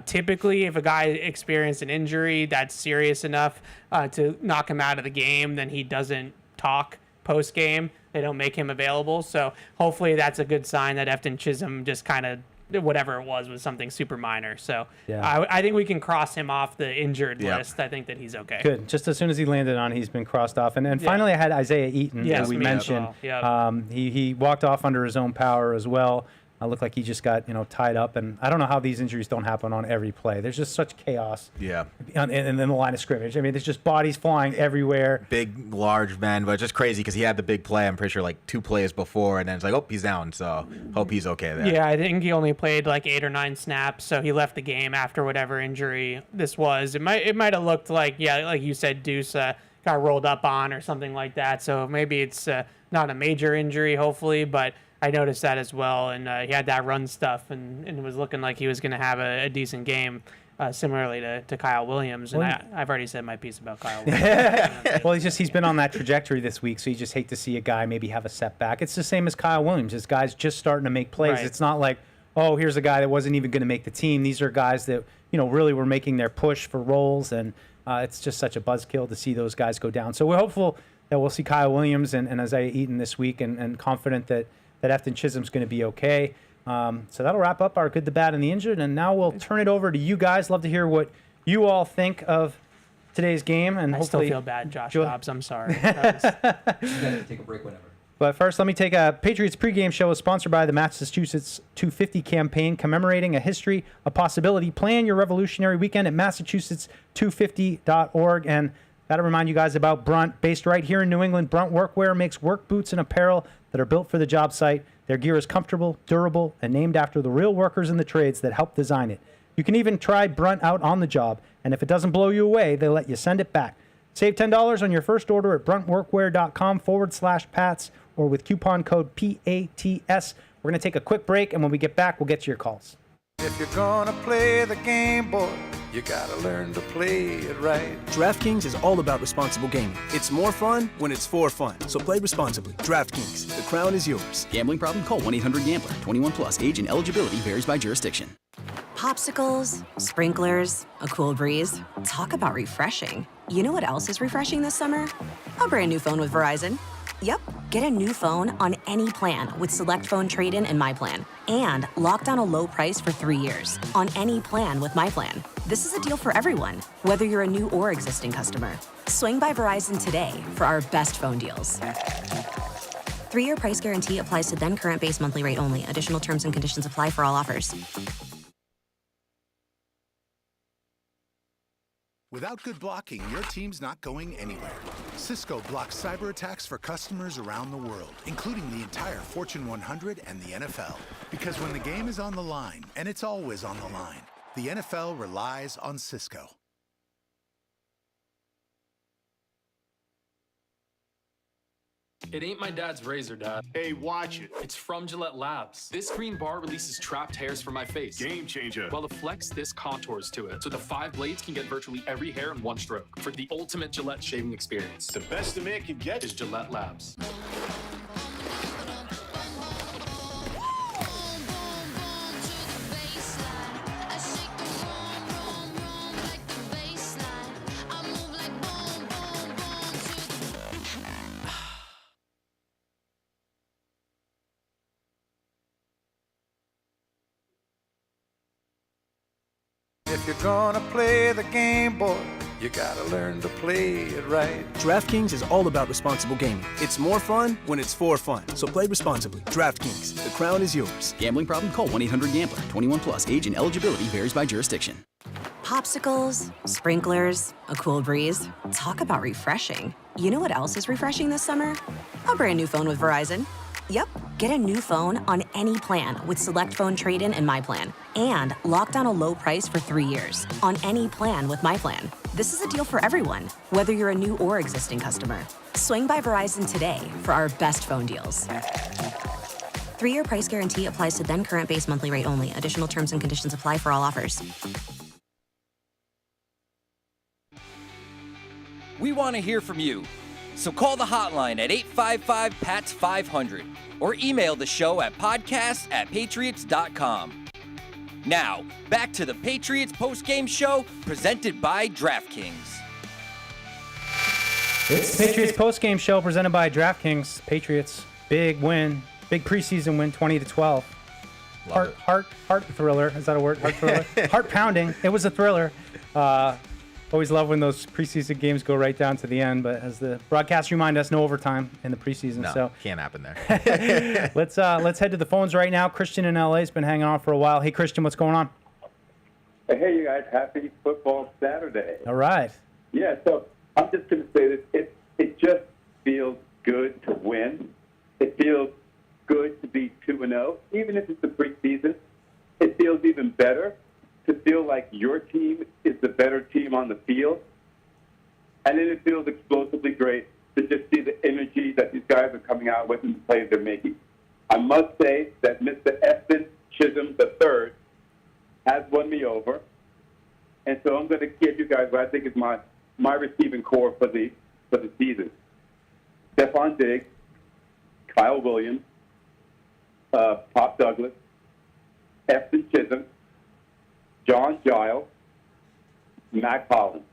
Typically, if a guy experienced an injury that's serious enough to knock him out of the game, then he doesn't talk post game. They don't make him available. So hopefully that's a good sign that Efton Chisholm just kind of whatever it was something super minor. So I think we can cross him off the injured list. I think that he's okay. Good. Just as soon as he landed on, he's been crossed off. And finally, I had Isaiah Eaton, who we mentioned. Well. He walked off under his own power as well. Looked like he just got tied up, and I don't know how these injuries don't happen on every play. There's just such chaos. Yeah. In the line of scrimmage. I mean, there's just bodies flying everywhere. Big, large men, but it's just crazy because he had the big play. I'm pretty sure like 2 plays before, and then it's like, oh, he's down. So hope he's okay there. Yeah, I think he only played like 8 or 9 snaps, so he left the game after whatever injury this was. It might have looked like like you said, Deuce got rolled up on or something like that. So maybe it's not a major injury, hopefully, but I noticed that as well, and he had that run stuff, and it was looking like he was going to have a decent game, similarly to Kyle Williams. And I've already said my piece about Kyle Williams. Well, he's been on that trajectory this week, so you just hate to see a guy maybe have a setback. It's the same as Kyle Williams. This guy's just starting to make plays. Right. It's not like, oh, here's a guy that wasn't even going to make the team. These are guys that really were making their push for roles, and it's just such a buzzkill to see those guys go down. So we're hopeful that we'll see Kyle Williams and Isaiah Eaton this week, and confident that Efton Chisholm's going to be okay. So that'll wrap up our good, the bad, and the injured. And now we'll turn it over to you guys. Love to hear what you all think of today's game. And I still feel bad, Josh Dobbs. I'm sorry. Take a break whenever. But first, let me take a Patriots pregame show is sponsored by the Massachusetts 250 campaign, commemorating a history, a possibility. Plan your revolutionary weekend at Massachusetts250.org. And got to remind you guys about Brunt. Based right here in New England, Brunt Workwear makes work boots and apparel that are built for the job site. Their gear is comfortable, durable, and named after the real workers in the trades that help design it. You can even try Brunt out on the job, and if it doesn't blow you away, they let you send it back. Save $10 on your first order at bruntworkwear.com/Pats or with coupon code PATS. We're going to take a quick break, and when we get back, we'll get to your calls. If you're gonna play the game, boy, you gotta learn to play it right. DraftKings is all about responsible gaming. It's more fun when it's for fun. So play responsibly. DraftKings, the crown is yours. Gambling problem? Call 1-800-GAMBLER. 21 plus. Age and eligibility varies by jurisdiction. Popsicles, sprinklers, a cool breeze. Talk about refreshing. You know what else is refreshing this summer? A brand new phone with Verizon. Yep, get a new phone on any plan with Select Phone Trade-in and My Plan. And lock down a low price for 3 years on any plan with My Plan. This is a deal for everyone, whether you're a new or existing customer. Swing by Verizon today for our best phone deals. 3-year price guarantee applies to then current base monthly rate only. Additional terms and conditions apply for all offers. Without good blocking, your team's not going anywhere. Cisco blocks cyber attacks for customers around the world, including the entire Fortune 100 and the NFL. Because when the game is on the line, and it's always on the line, the NFL relies on Cisco. It ain't my dad's razor, Dad. Hey, watch it. It's from Gillette Labs. This green bar releases trapped hairs from my face. Game changer. While the Flex Disc contours to it, so the 5 blades can get virtually every hair in one stroke for the ultimate Gillette shaving experience. The best a man can get is Gillette Labs. If you're gonna play the game, boy, You gotta learn to play it right. DraftKings is all about responsible gaming. It's more fun when it's for fun. So play responsibly. DraftKings, the crown is yours. Gambling problem? Call 1-800-GAMBLER. 21 plus. Age and eligibility varies by jurisdiction. Popsicles, sprinklers, a cool breeze. Talk about refreshing. You know what else is refreshing this summer? A brand new phone with Verizon. Yep, get a new phone on any plan with Select Phone Trade-in and My Plan. And lock down a low price for 3 years on any plan with My Plan. This is a deal for everyone, whether you're a new or existing customer. Swing by Verizon today for our best phone deals. 3-year price guarantee applies to then current base monthly rate only. Additional terms and conditions apply for all offers. We want to hear from you. So call the hotline at 855-PATS-500 or email the show at podcast@patriots.com. Now, back to the Patriots Postgame Show presented by DraftKings. It's the Patriots Postgame Show presented by DraftKings. Patriots, big win, big preseason win, 20-12. Heart thriller. Is that a word? Heart thriller. Heart pounding. It was a thriller. Always love when those preseason games go right down to the end, but as the broadcasts remind us, no overtime in the preseason. No, so can't happen there. let's head to the phones right now. Christian in LA has been hanging on for a while. Hey, Christian, what's going on? Hey, you guys, happy football Saturday. All right. Yeah, so I'm just going to say this. It just feels good to win. It feels good to be 2-0, even if it's the preseason. It feels even better to feel like your team is the better team on the field. And then it feels explosively great to just see the energy that these guys are coming out with and the plays they're making. I must say that Mr. Efton Chisholm III has won me over. And so I'm going to give you guys what I think is my receiving core for the season. Stephon Diggs, Kyle Williams, Pop Douglas, Efton Chisholm, John Giles, Mac Hollins.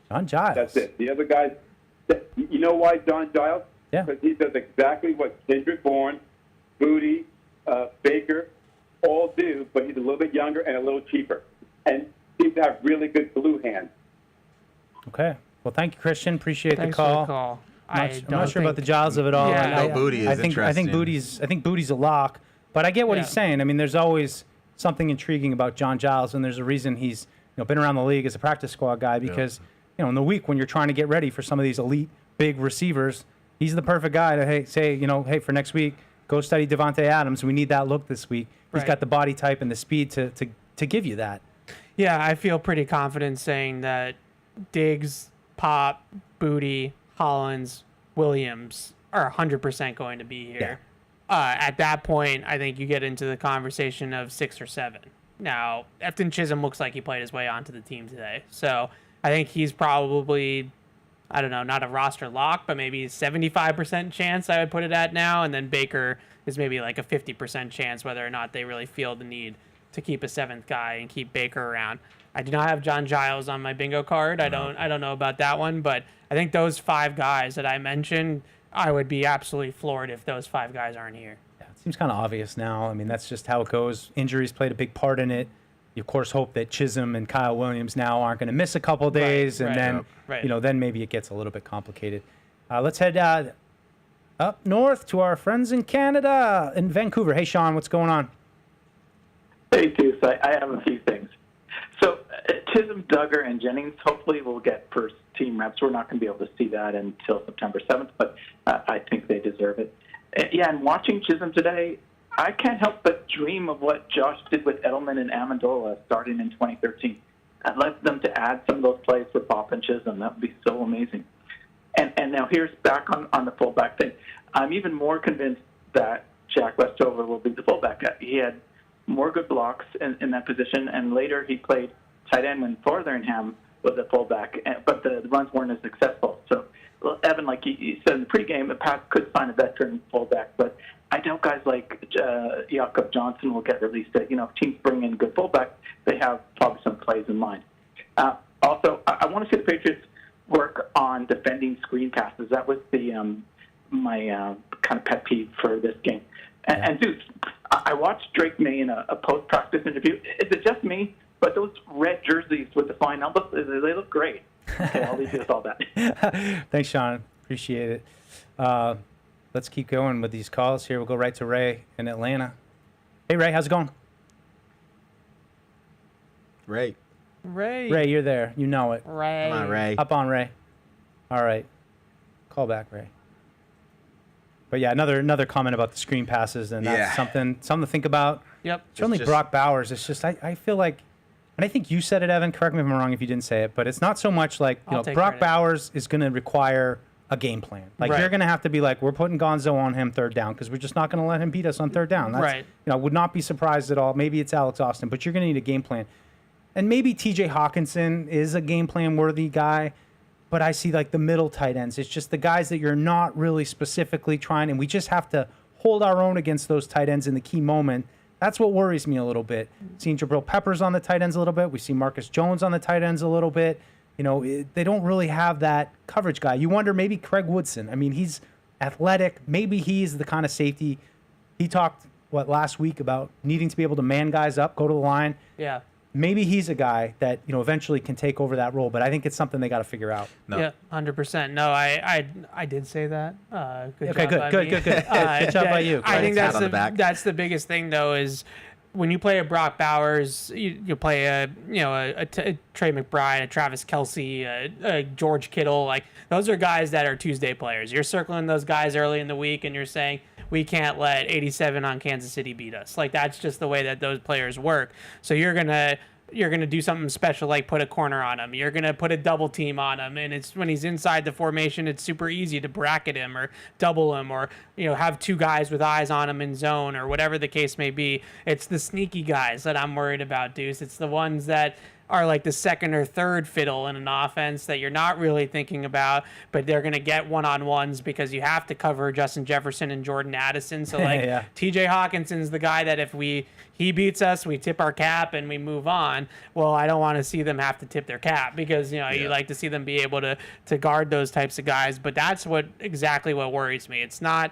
John Giles. That's it. The other guys, you know why John Giles? Yeah. Because he does exactly what Kendrick Bourne, Booty, Baker all do, but he's a little bit younger and a little cheaper. And seems to have really good glue hands. Okay. Well, thank you, Christian. Appreciate Thanks the call. for the call. I'm not sure about the Giles of it all. Yeah. Booty is I think Booty's a lock, but I get what he's saying. I mean, there's always something intriguing about John Giles, and there's a reason he's been around the league as a practice squad guy because in the week when you're trying to get ready for some of these elite big receivers, he's the perfect guy to say for next week go study Devontae Adams. We need that look this week. He's got the body type and the speed to give you that. Yeah, I feel pretty confident saying that Diggs, Pop, Booty, Hollins, Williams are 100% going to be here. At that point, I think you get into the conversation of 6 or 7. Now, Efton Chisholm looks like he played his way onto the team today. So I think he's probably, I don't know, not a roster lock, but maybe 75% chance I would put it at now. And then Baker is maybe like a 50% chance whether or not they really feel the need to keep a 7th guy and keep Baker around. I do not have John Giles on my bingo card. I don't know about that one, but I think those 5 guys that I mentioned, I would be absolutely floored if those 5 guys aren't here. Yeah, it seems kind of obvious now. I mean, that's just how it goes. Injuries played a big part in it. You, of course, hope that Chisholm and Kyle Williams now aren't going to miss a couple days, then maybe it gets a little bit complicated. Let's head up north to our friends in Canada, in Vancouver. Hey, Sean, what's going on? Hey, Deuce. I have a few things. So Chisholm, Duggar, and Jennings hopefully will get first team reps. We're not going to be able to see that until September 7th, but I think they deserve it. And watching Chisholm today, I can't help but dream of what Josh did with Edelman and Amendola starting in 2013. I'd like them to add some of those plays for Pop and Chisholm. That would be so amazing. And now here's back on the fullback thing. I'm even more convinced that Jack Westover will be the fullback. He had more good blocks in that position, and later he played tight end when Fotheringham was a fullback, but the runs weren't as successful. So, Evan, like you said in the pregame, the Pats could find a veteran fullback, but I doubt guys like Jakob Johnson will get released. If teams bring in good fullbacks, they have probably some plays in mind. Also, I want to see the Patriots work on defending screen passes. That was my kind of pet peeve for this game. And Zeus, I watched Drake Maye in a post-practice interview. Is it just me? But those red jerseys with the fine elbows, they look great. Okay, I'll leave you with all that. Thanks, Sean. Appreciate it. Let's keep going with these calls here. We'll go right to Ray in Atlanta. Hey, Ray, how's it going? Ray, you're there. You know it. Ray. Come on, Ray. Up on, Ray. All right. Call back, Ray. But yeah, another comment about the screen passes, and that's something to think about. Yep. Certainly Brock Bowers. It's just I feel like, and I think you said it, Evan. Correct me if I'm wrong if you didn't say it, but it's not so much like Brock credit. Bowers is going to require a game plan. Like you're going to have to be like, we're putting Gonzo on him third down because we're just not going to let him beat us on third down. That's, Right. You know, would not be surprised at all. Maybe it's Alex Austin, but you're going to need a game plan. And maybe T.J. Hawkinson is a game plan worthy guy, but I see like the middle tight ends. It's just the guys that you're not really specifically trying, and we just have to hold our own against those tight ends in the key moment. That's what worries me a little bit. Seeing Jabril Peppers on the tight ends a little bit. We see Marcus Jones on the tight ends a little bit. You know, they don't really have that coverage guy. You wonder maybe Craig Woodson. I mean, he's athletic. Maybe he's the kind of safety. He talked, last week about needing to be able to man guys up, go to the line. Yeah. Maybe he's a guy that, you know, eventually can take over that role, but I think it's something they got to figure out. No. Yeah, 100%. No, I did say that. Good Okay, job good. Good job by you. I think that's the biggest thing though is when you play a Brock Bowers, you play a Trey McBride, a Travis Kelce, a George Kittle. Like those are guys that are Tuesday players. You're circling those guys early in the week, and you're saying we can't let 87 on Kansas City beat us. Like that's just the way that those players work. So you're gonna do something special, like put a corner on him. You're gonna put a double team on him, and it's when he's inside the formation, it's super easy to bracket him or double him, or have two guys with eyes on him in zone or whatever the case may be. It's the sneaky guys that I'm worried about, Deuce. It's the ones that are like the second or third fiddle in an offense that you're not really thinking about, but they're going to get one-on-ones because you have to cover Justin Jefferson and Jordan Addison. So like TJ Hawkinson's the guy that if he beats us, we tip our cap and we move on. Well, I don't want to see them have to tip their cap because, you like to see them be able to guard those types of guys. But that's exactly what worries me. It's not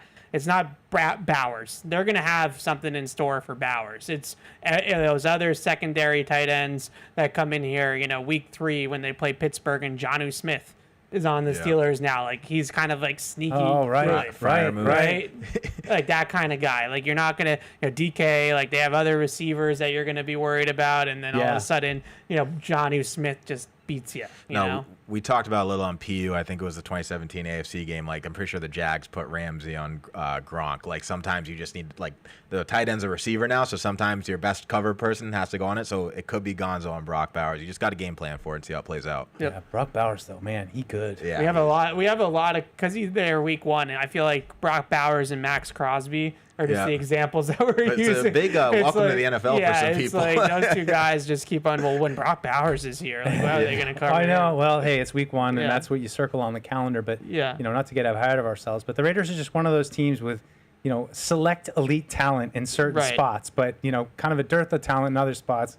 Bowers. They're going to have something in store for Bowers. It's those other secondary tight ends that come in here, week 3 when they play Pittsburgh, and Jonnu Smith is on the Steelers now. Like he's kind of like sneaky. Oh, right. Like that kind of guy. Like you're not going to, DK, like they have other receivers that you're going to be worried about. And then all of a sudden, Jonnu Smith just beats you. You know? We talked about a little on PU. I think it was the 2017 AFC game. Like I'm pretty sure the Jags put Ramsey on Gronk. Like sometimes you just need the tight end's a receiver now, so sometimes your best cover person has to go on it. So it could be Gonzo and Brock Bowers. You just got a game plan for it and see how it plays out. Yep. Yeah, Brock Bowers though, man, he good. Yeah, we have a lot of because he's there week 1, and I feel like Brock Bowers and Max Crosby are just the examples that we're using. It's a big welcome to the NFL for some people. It's like those two guys just keep on. Well, when Brock Bowers is here, like, how are they going to cover? I know. Well, hey, it's week 1, and that's what you circle on the calendar. But not to get ahead of ourselves. But the Raiders are just one of those teams with, select elite talent in certain spots, but kind of a dearth of talent in other spots.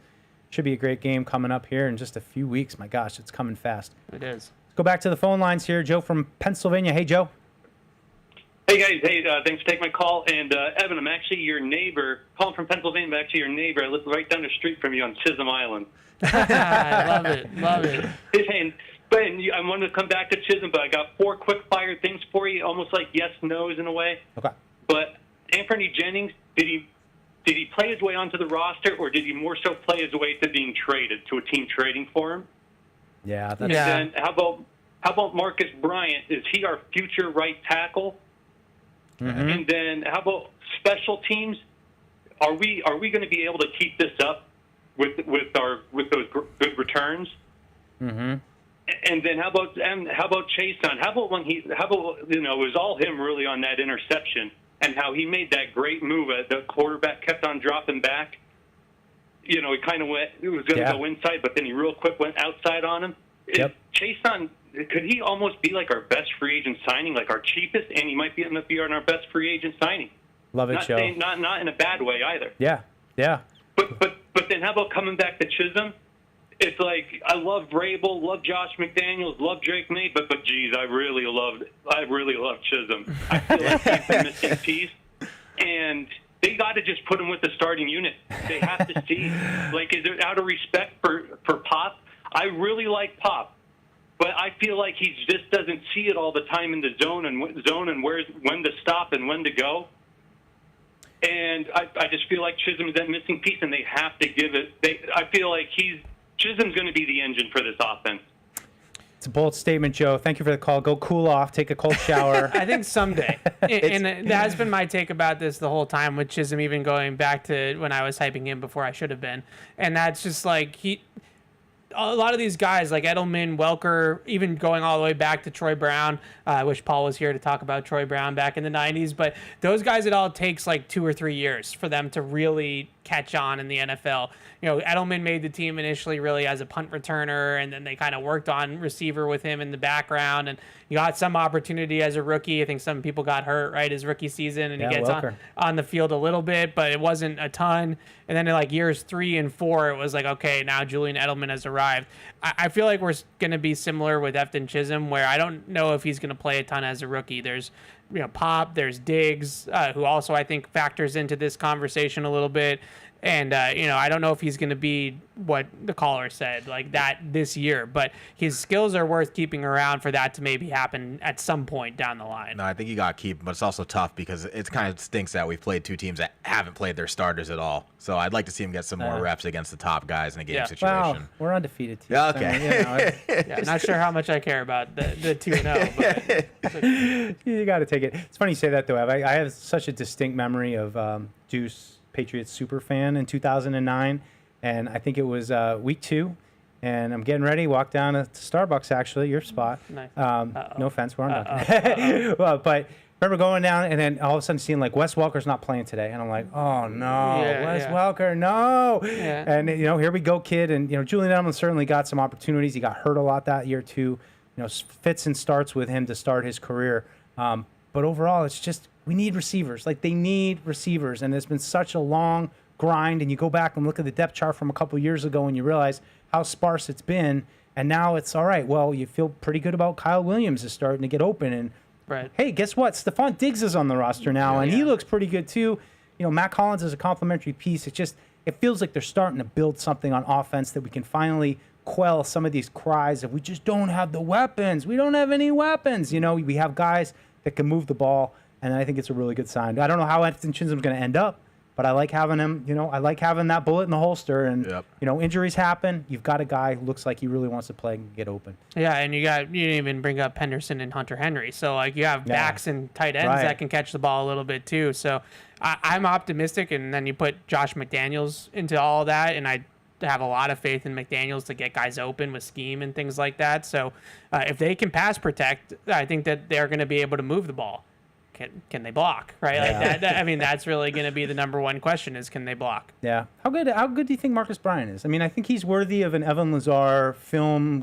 Should be a great game coming up here in just a few weeks. My gosh, it's coming fast. It is. Let's go back to the phone lines here. Joe from Pennsylvania. Hey, Joe. Hey, guys. Hey, thanks for taking my call. And, Evan, I'm actually your neighbor. Calling from Pennsylvania, but actually your neighbor. I live right down the street from you on Chisholm Island. I love it. Hey, I wanted to come back to Chisholm, but I got 4 quick-fire things for you, almost like yes-nos in a way. Okay. But Anthony Jennings, did he play his way onto the roster, or did he more so play his way to being traded, to a team trading for him? Yeah. And then how about Marcus Bryant? Is he our future right tackle? Mm-hmm. And then how about special teams? Are we going to be able to keep this up with those good returns? Mm-hmm. And then how about Chason? How about it was all him really on that interception, and how he made that great move. The quarterback kept on dropping back. He kind of went. It was going to go inside, but then he real quick went outside on him. Yep. Chason, could he almost be like our best free agent signing, like our cheapest, and he might be on our best free agent signing? Love it, Joe. Not in a bad way either. Yeah. But then how about coming back to Chisholm? It's like I love Vrabel, love Josh McDaniels, love Drake May, but geez, I really love Chisholm. I feel like he's the missing piece, and they got to just put him with the starting unit. They have to see, is it out of respect for Pop? I really like Pop, but I feel like he just doesn't see it all the time in the zone and when to stop and when to go. And I just feel like Chisholm is that missing piece, and they have to give it. I feel like Chisholm's going to be the engine for this offense. It's a bold statement, Joe. Thank you for the call. Go cool off, take a cold shower. I think someday. And that has been my take about this the whole time with Chisholm, even going back to when I was hyping him before I should have been. And that's just like a lot of these guys like Edelman, Welker, even going all the way back to Troy Brown. I wish Paul was here to talk about Troy Brown back in the 90s. But those guys, it all takes like 2 or 3 years for them to really catch on in the NFL. You know, Edelman made the team initially really as a punt returner, and then they kind of worked on receiver with him in the background, and he got some opportunity as a rookie. I think some people got hurt, right, his rookie season, and he gets on the field a little bit, but it wasn't a ton. And then in like years 3 and 4, it was like, okay, now Julian Edelman has arrived. I feel like we're going to be similar with Efton Chisholm, where I don't know if he's going to play a ton as a rookie. There's Pop, there's Diggs, who also I think factors into this conversation a little bit. And, I don't know if he's going to be what the caller said, like that this year, but his skills are worth keeping around for that to maybe happen at some point down the line. No, I think you got to keep him, but it's also tough because it kind of stinks that we've played 2 teams that haven't played their starters at all. So I'd like to see him get some more reps against the top guys in a game situation. Well, we're undefeated team. Yeah, okay. Not sure how much I care about the 2-0, but you got to take it. It's funny you say that, though, Ev. I have such a distinct memory of Deuce, Patriots super fan in 2009, and I think it was week 2, and I'm getting ready, walk down to Starbucks, actually, your spot. Nice. No offense, we're on Dunkin'. Well, but remember going down and then all of a sudden seeing like Wes Welker's not playing today, and I'm like, oh no, Wes Welker, no. Yeah. And here we go, kid. And Julian Edelman certainly got some opportunities. He got hurt a lot that year too. Fits and starts with him to start his career. But overall, it's just we need receivers. Like they need receivers, and it's been such a long grind. And you go back and look at the depth chart from a couple years ago, and you realize how sparse it's been. And now it's all right. Well, you feel pretty good about Kyle Williams is starting to get open. And right. Hey, guess what? Stephon Diggs is on the roster now, and he looks pretty good too. Matt Collins is a complimentary piece. It feels like they're starting to build something on offense that we can finally quell some of these cries of we just don't have the weapons. We don't have any weapons. We have guys that can move the ball, and I think it's a really good sign. I don't know how Efton Chisholm's going to end up, but I like having him. I like having that bullet in the holster. And injuries happen. You've got a guy who looks like he really wants to play and get open. Yeah, and you didn't even bring up Henderson and Hunter Henry. So like you have backs and tight ends that can catch the ball a little bit too. So I'm optimistic. And then you put Josh McDaniels into all that, and I have a lot of faith in McDaniels to get guys open with scheme and things like that. So if they can pass protect, I think that they're going to be able to move the ball. Can they block, right? Yeah. Like that, I mean, that's really going to be the number one question is can they block? Yeah. How good do you think Marcus Bryant is? I mean, I think he's worthy of an Evan Lazar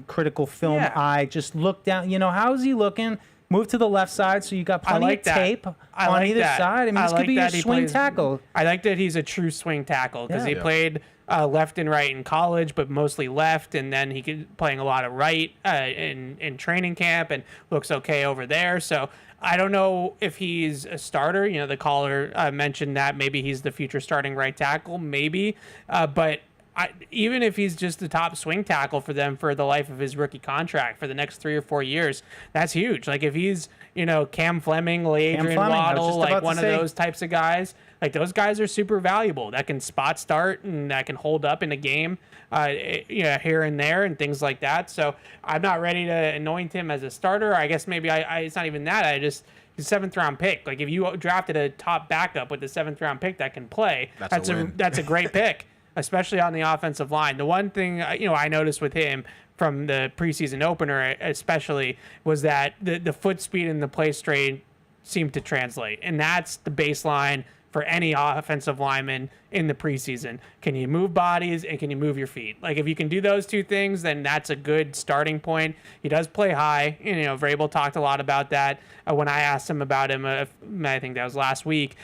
critical film eye. Just look down. How's he looking? Move to the left side so you got plenty of tape on either side. I mean, this could be your swing tackle. I like that he's a true swing tackle because he played left and right in college, but mostly left, and then he could playing a lot of right in training camp and looks okay over there. So I don't know if he's a starter. The caller mentioned that maybe he's the future starting right tackle, maybe. But even if he's just the top swing tackle for them for the life of his rookie contract for the next 3 or 4 years, that's huge. Like if he's, Cam Fleming, Adrian Waddle, like one of those types of guys, like those guys are super valuable that can spot start and that can hold up in a game, here and there and things like that. So I'm not ready to anoint him as a starter. I guess maybe it's not even that. He's a 7th round pick. Like if you drafted a top backup with the 7th round pick that can play, that's a great pick, especially on the offensive line. The one thing, I noticed with him from the preseason opener, especially, was that the foot speed and the play straight seemed to translate. And that's the baseline for any offensive lineman in the preseason. Can you move bodies and can you move your feet? Like if you can do those 2 things, then that's a good starting point. He does play high. Vrabel talked a lot about that when I asked him about him. I think that was last week.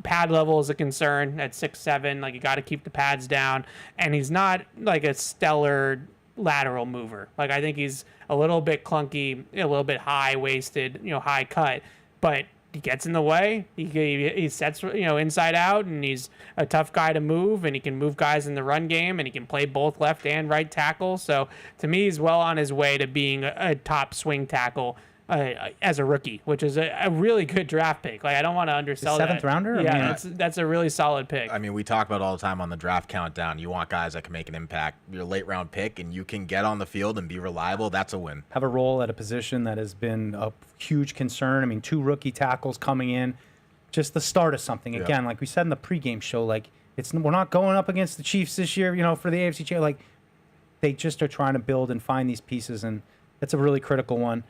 Pad level is a concern at 6'7". Like you got to keep the pads down, and he's not like a stellar lateral mover. Like I think he's a little bit clunky, a little bit high waisted, high cut, but he gets in the way. He sets, inside out, and he's a tough guy to move, and he can move guys in the run game, and he can play both left and right tackle. So to me, he's well on his way to being a top swing tackle as a rookie, which is a really good draft pick. Like, I don't want to undersell that. 7th rounder? Yeah, that's a really solid pick. I mean, we talk about it all the time on the draft countdown. You want guys that can make an impact. Your late round pick, and you can get on the field and be reliable. That's a win. Have a role at a position that has been a huge concern. I mean, 2 rookie tackles coming in, just the start of something. Yeah. Again, like we said in the pregame show, like we're not going up against the Chiefs this year, for the AFC Championship. Like, they just are trying to build and find these pieces, and that's a really critical one.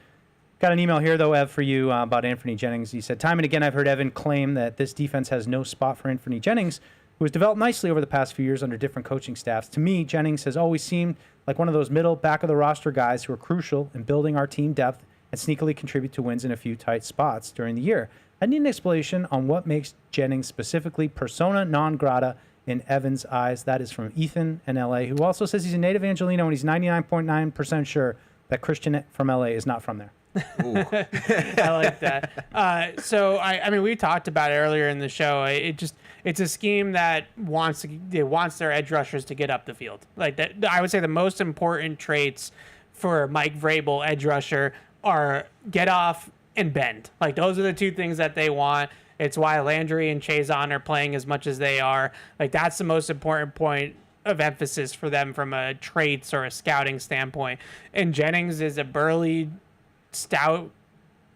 Got an email here, though, Ev, for you about Anthony Jennings. He said, time and again, I've heard Evan claim that this defense has no spot for Anthony Jennings, who has developed nicely over the past few years under different coaching staffs. To me, Jennings has always seemed like one of those middle, back-of-the-roster guys who are crucial in building our team depth and sneakily contribute to wins in a few tight spots during the year. I need an explanation on what makes Jennings specifically persona non grata in Evan's eyes. That is from Ethan in L.A., who also says he's a native Angelino, and he's 99.9% sure that Christian from L.A. is not from there. I like that. So I mean, we talked about it earlier in the show. It's a scheme that wants their edge rushers to get up the field. Like that, I would say the most important traits for Mike Vrabel edge rusher are get off and bend. Like, those are the 2 things that they want. It's why Landry and Chazon are playing as much as they are. Like, that's the most important point of emphasis for them from a traits or a scouting standpoint. And Jennings is a burly, stout,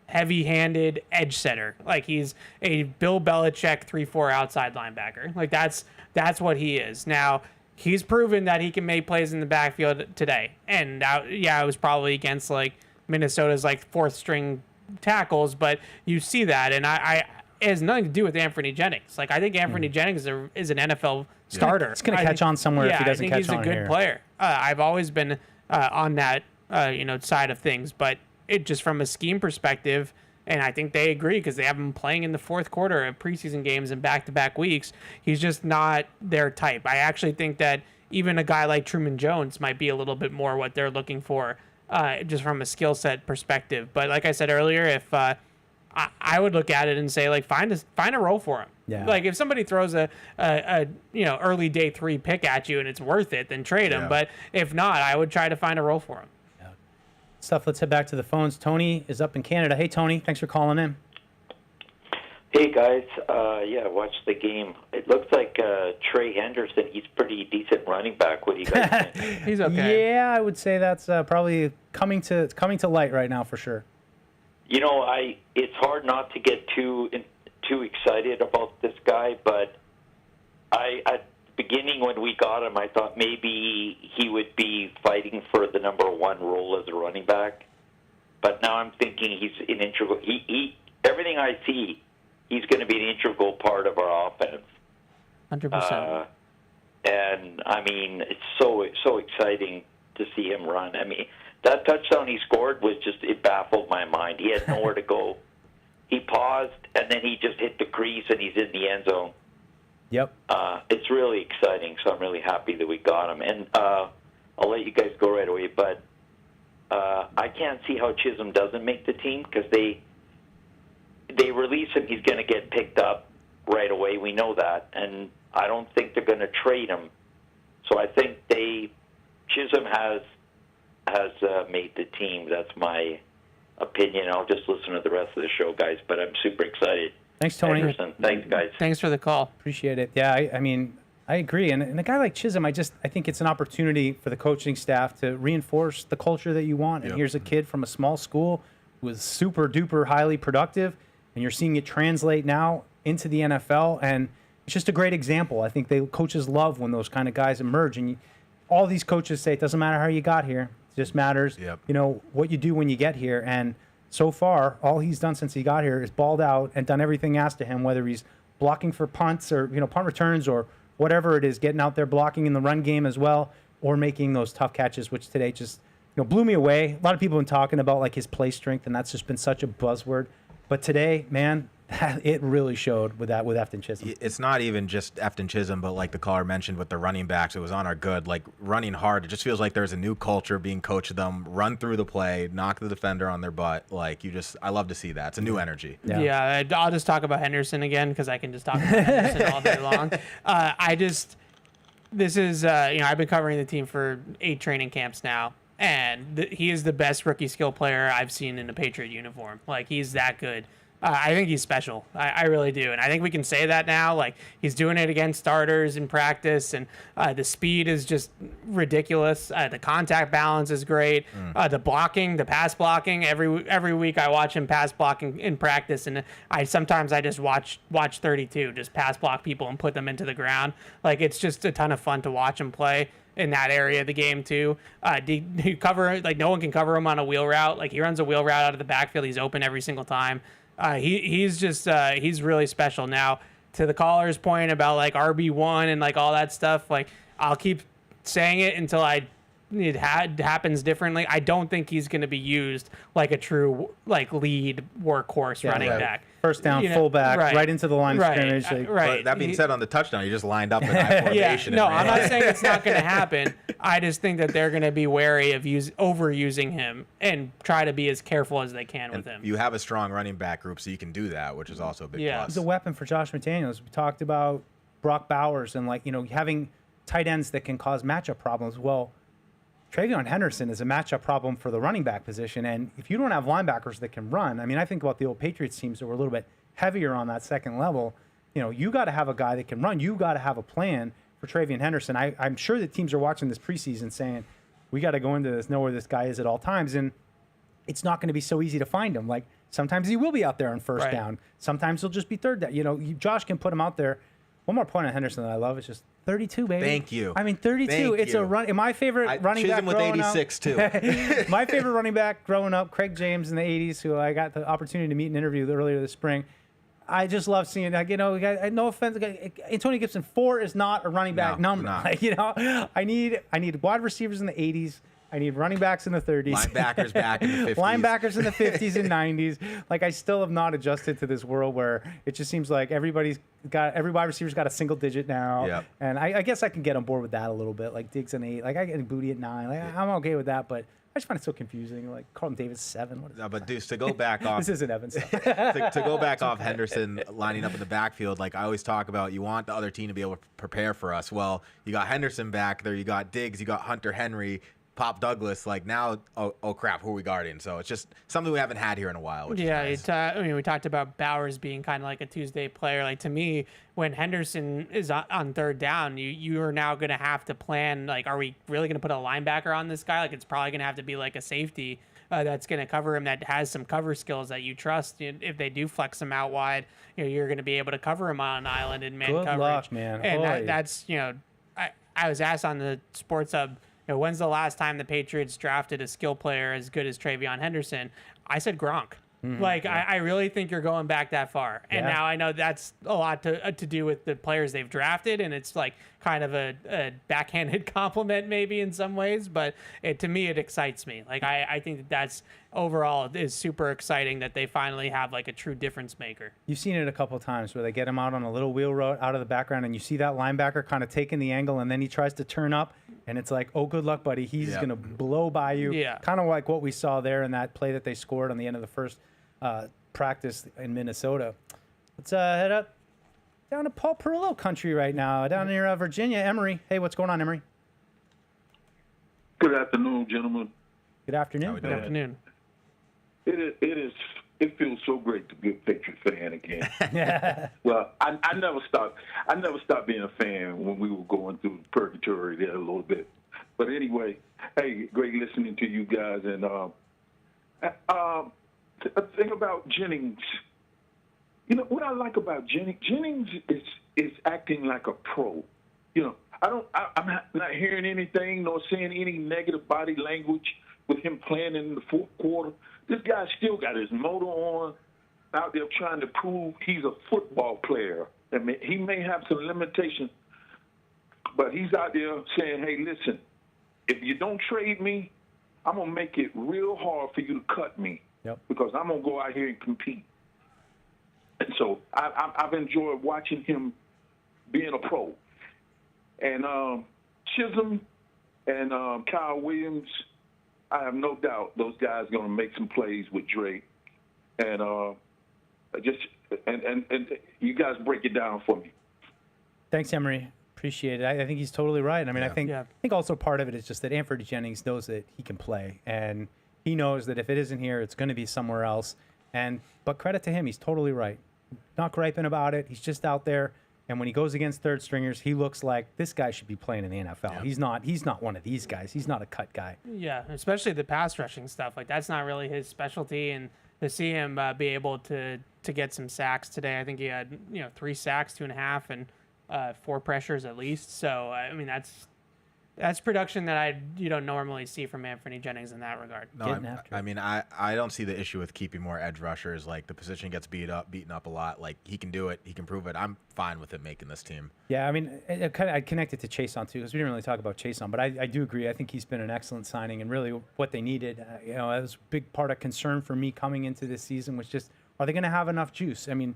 heavy-handed edge setter. Like, he's a Bill Belichick 3-4 outside linebacker. Like, that's what he is. Now, he's proven that he can make plays in the backfield today. And it was probably against like Minnesota's like 4th string tackles, but you see that, and it has nothing to do with Anthony Jennings. Like, I think Anthony Jennings is an NFL starter. It's going to catch on somewhere if he doesn't catch on here. I think he's a good player. I've always been on that side of things, but it just from a scheme perspective, and I think they agree because they have him playing in the 4th quarter of preseason games in back-to-back weeks. He's just not their type. I actually think that even a guy like Truman Jones might be a little bit more what they're looking for, just from a skill set perspective. But like I said earlier, if I would look at it and say, like, find a role for him. Yeah. Like, if somebody throws a early day 3 pick at you and it's worth it, then trade him. But if not, I would try to find a role for him. Stuff. Let's head back to the phones. Tony is up in Canada. Hey, Tony, thanks for calling in. Hey, guys. Watched the game. It looks like Trey Henderson, he's pretty decent running back. What do you guys think? He's okay. Yeah, I would say that's probably coming to light right now for sure. It's hard not to get too excited about this guy, but at the beginning when we got him, I thought maybe he would be fighting for the number 1 role as a running back. But now I'm thinking he's an integral. He everything I see, he's going to be an integral part of our offense. 100%. And I mean, it's so exciting to see him run. I mean, that touchdown he scored it baffled my mind. He had nowhere to go. He paused, and then he just hit the crease, and he's in the end zone. Yep. It's really exciting, so I'm really happy that we got him. And I'll let you guys go right away, but I can't see how Chisholm doesn't make the team because they release him. He's going to get picked up right away. We know that, and I don't think they're going to trade him. So I think Chisholm has made the team. That's my opinion. I'll just listen to the rest of the show, guys, but I'm super excited. Thanks, Tony. Anderson. Thanks, guys. Thanks for the call. Appreciate it. Yeah, I mean, I agree. And a guy like Chisholm, I think it's an opportunity for the coaching staff to reinforce the culture that you want. And here's a kid from a small school who was super duper highly productive, and you're seeing it translate now into the NFL. And it's just a great example. I think coaches love when those kind of guys emerge. And all these coaches say it doesn't matter how you got here. It just matters, what you do when you get here. And so far, all he's done since he got here is balled out and done everything asked of him, whether he's blocking for punts or, punt returns or whatever it is, getting out there blocking in the run game as well, or making those tough catches, which today just, blew me away. A lot of people have been talking about like his play strength, and that's just been such a buzzword. But today, man, it really showed with Efton Chisholm. It's not even just Efton Chisholm, but like the caller mentioned with the running backs, it was on our good, like running hard. It just feels like there's a new culture being coached them, run through the play, knock the defender on their butt. Like I love to see that. It's a new energy. Yeah, I'll just talk about Henderson again because I can just talk about Henderson all day long. This is, I've been covering the team for 8 training camps now, and he is the best rookie skill player I've seen in a Patriot uniform. Like, he's that good. I think he's special. I really do. And I think we can say that now. Like, he's doing it against starters in practice, and the speed is just ridiculous. The contact balance is great. The blocking, the pass blocking, every week I watch him pass blocking in practice, and sometimes I just watch 32, just pass block people and put them into the ground. Like, it's just a ton of fun to watch him play in that area of the game too. He cover, like, no one can cover him on a wheel route. Like, he runs a wheel route out of the backfield. He's open every single time. He's really special. Now, to the caller's point about like RB1 and like all that stuff, like, I'll keep saying it until it happens differently. I don't think he's going to be used like a true like lead workhorse running back. First down, fullback, right into the line of scrimmage. But that being said, on the touchdown, he just lined up in high formation. No, I'm not saying it's not going to happen. I just think that they're going to be wary of overusing him and try to be as careful as they can with him. You have a strong running back group, so you can do that, which is also a big plus. He's a weapon for Josh McDaniels. We talked about Brock Bowers and having tight ends that can cause matchup problems. Well, Travion Henderson is a matchup problem for the running back position, and if you don't have linebackers that can run, I mean, I think about the old Patriots teams that were a little bit heavier on that second level. You got to have a guy that can run. You got to have a plan for Travion Henderson. I'm sure that teams are watching this preseason saying, we got to go into this, know where this guy is at all times, and it's not going to be so easy to find him. Like, sometimes he will be out there on first down. Sometimes he'll just be third down. Josh can put him out there. One more point on Henderson that I love is just 32, baby. Thank you. I mean, 32. It's a run. My favorite running back with growing 86 up, too. My favorite running back growing up, Craig James in the 80s, who I got the opportunity to meet and interview earlier this spring. I just love seeing that. No offense, Antonio Gibson, 4 is not a running back number. I need wide receivers in the 80s. I need running backs in the 30s. Linebackers back in the 50s. Linebackers in the 50s and 90s. Like, I still have not adjusted to this world where it just seems like every wide receiver's got a single digit now. Yep. And I guess I can get on board with that a little bit. Like, Diggs an 8. Like, I get Booty at 9. Like, I'm okay with that, but I just find it so confusing. Like, Carlton Davis 7. What is but Deuce, to go back off. This isn't Evans. to go back off Henderson lining up in the backfield, like I always talk about, you want the other team to be able to prepare for us. Well, you got Henderson back there. You got Diggs. You got Hunter Henry. Pop Douglas, like now, oh crap, who are we guarding? So it's just something we haven't had here in a while. Which is nice. We talked about Bowers being kind of like a Tuesday player. Like, to me, when Henderson is on third down, you are now going to have to plan, like, are we really going to put a linebacker on this guy? Like, it's probably going to have to be like a safety that's going to cover him, that has some cover skills that you trust. If they do flex him out wide, you're going to be able to cover him on an island in man Good coverage. luck, man. And that's, I was asked on the Sports Hub, when's the last time the Patriots drafted a skill player as good as Travion Henderson? I said Gronk. I really think you're going back that far. And now I know that's a lot to do with the players they've drafted, and it's like kind of a backhanded compliment maybe in some ways, but to me it excites me. Like, I think that's overall is super exciting that they finally have like a true difference maker. You've seen it a couple of times where they get him out on a little wheel route out of the background, and you see that linebacker kind of taking the angle, and then he tries to turn up, and it's like, oh, good luck, buddy. He's going to blow by you. Yeah. Kind of like what we saw there in that play that they scored on the end of the first practice in Minnesota. Let's head up down to Paul Perillo country right now, down near Virginia. Emory. Hey, what's going on, Emory? Good afternoon, gentlemen. Good afternoon. Good afternoon. It feels so great to be a Patriots fan again. Well, I never stopped being a fan when we were going through purgatory there a little bit. But anyway, hey, great listening to you guys. And a thing about Jennings, what I like about Jennings is acting like a pro. I'm not hearing anything nor seeing any negative body language with him playing in the fourth quarter. This guy still got his motor on, out there trying to prove he's a football player. I mean, he may have some limitations, but he's out there saying, hey, listen, if you don't trade me, I'm going to make it real hard for you to cut me. Yep. Because I'm going to go out here and compete. And so I've enjoyed watching him being a pro. And Chisholm and Kyle Williams, I have no doubt those guys are going to make some plays with Drake. And and you guys break it down for me. Thanks, Emery. Appreciate it. I think he's totally right. I mean, I think also part of it is just that Anfernee Jennings knows that he can play, and he knows that if it isn't here, it's going to be somewhere else. But credit to him, he's totally right. Not griping about it. He's just out there, and when he goes against third stringers, he looks like this guy should be playing in the NFL. Yeah. He's not one of these guys. He's not a cut guy. Yeah, especially the pass rushing stuff. Like that's not really his specialty, and to see him be able to get some sacks today, I think he had 3 sacks, 2.5, and 4 pressures at least. So I mean that's production that you don't normally see from Anfernee Jennings in that regard. No, I don't see the issue with keeping more edge rushers. Like the position gets beaten up a lot. Like he can do it, he can prove it. I'm fine with him making this team. Yeah, I mean, I connected to Chason too because we didn't really talk about Chason, but I do agree. I think he's been an excellent signing and really what they needed. That was a big part of concern for me coming into this season was just are they going to have enough juice? I mean,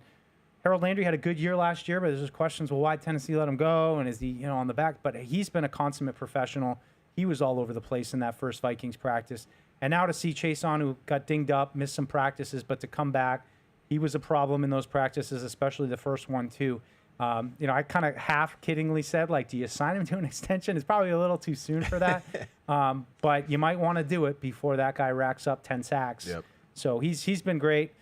Harold Landry had a good year last year, but there's just questions, well, why Tennessee let him go, and is he, on the back? But he's been a consummate professional. He was all over the place in that first Vikings practice. And now to see Chason, who got dinged up, missed some practices, but to come back, he was a problem in those practices, especially the first one, too. I kind of half-kiddingly said, like, do you sign him to an extension? It's probably a little too soon for that. But you might want to do it before that guy racks up 10 sacks. Yep. So he's been great.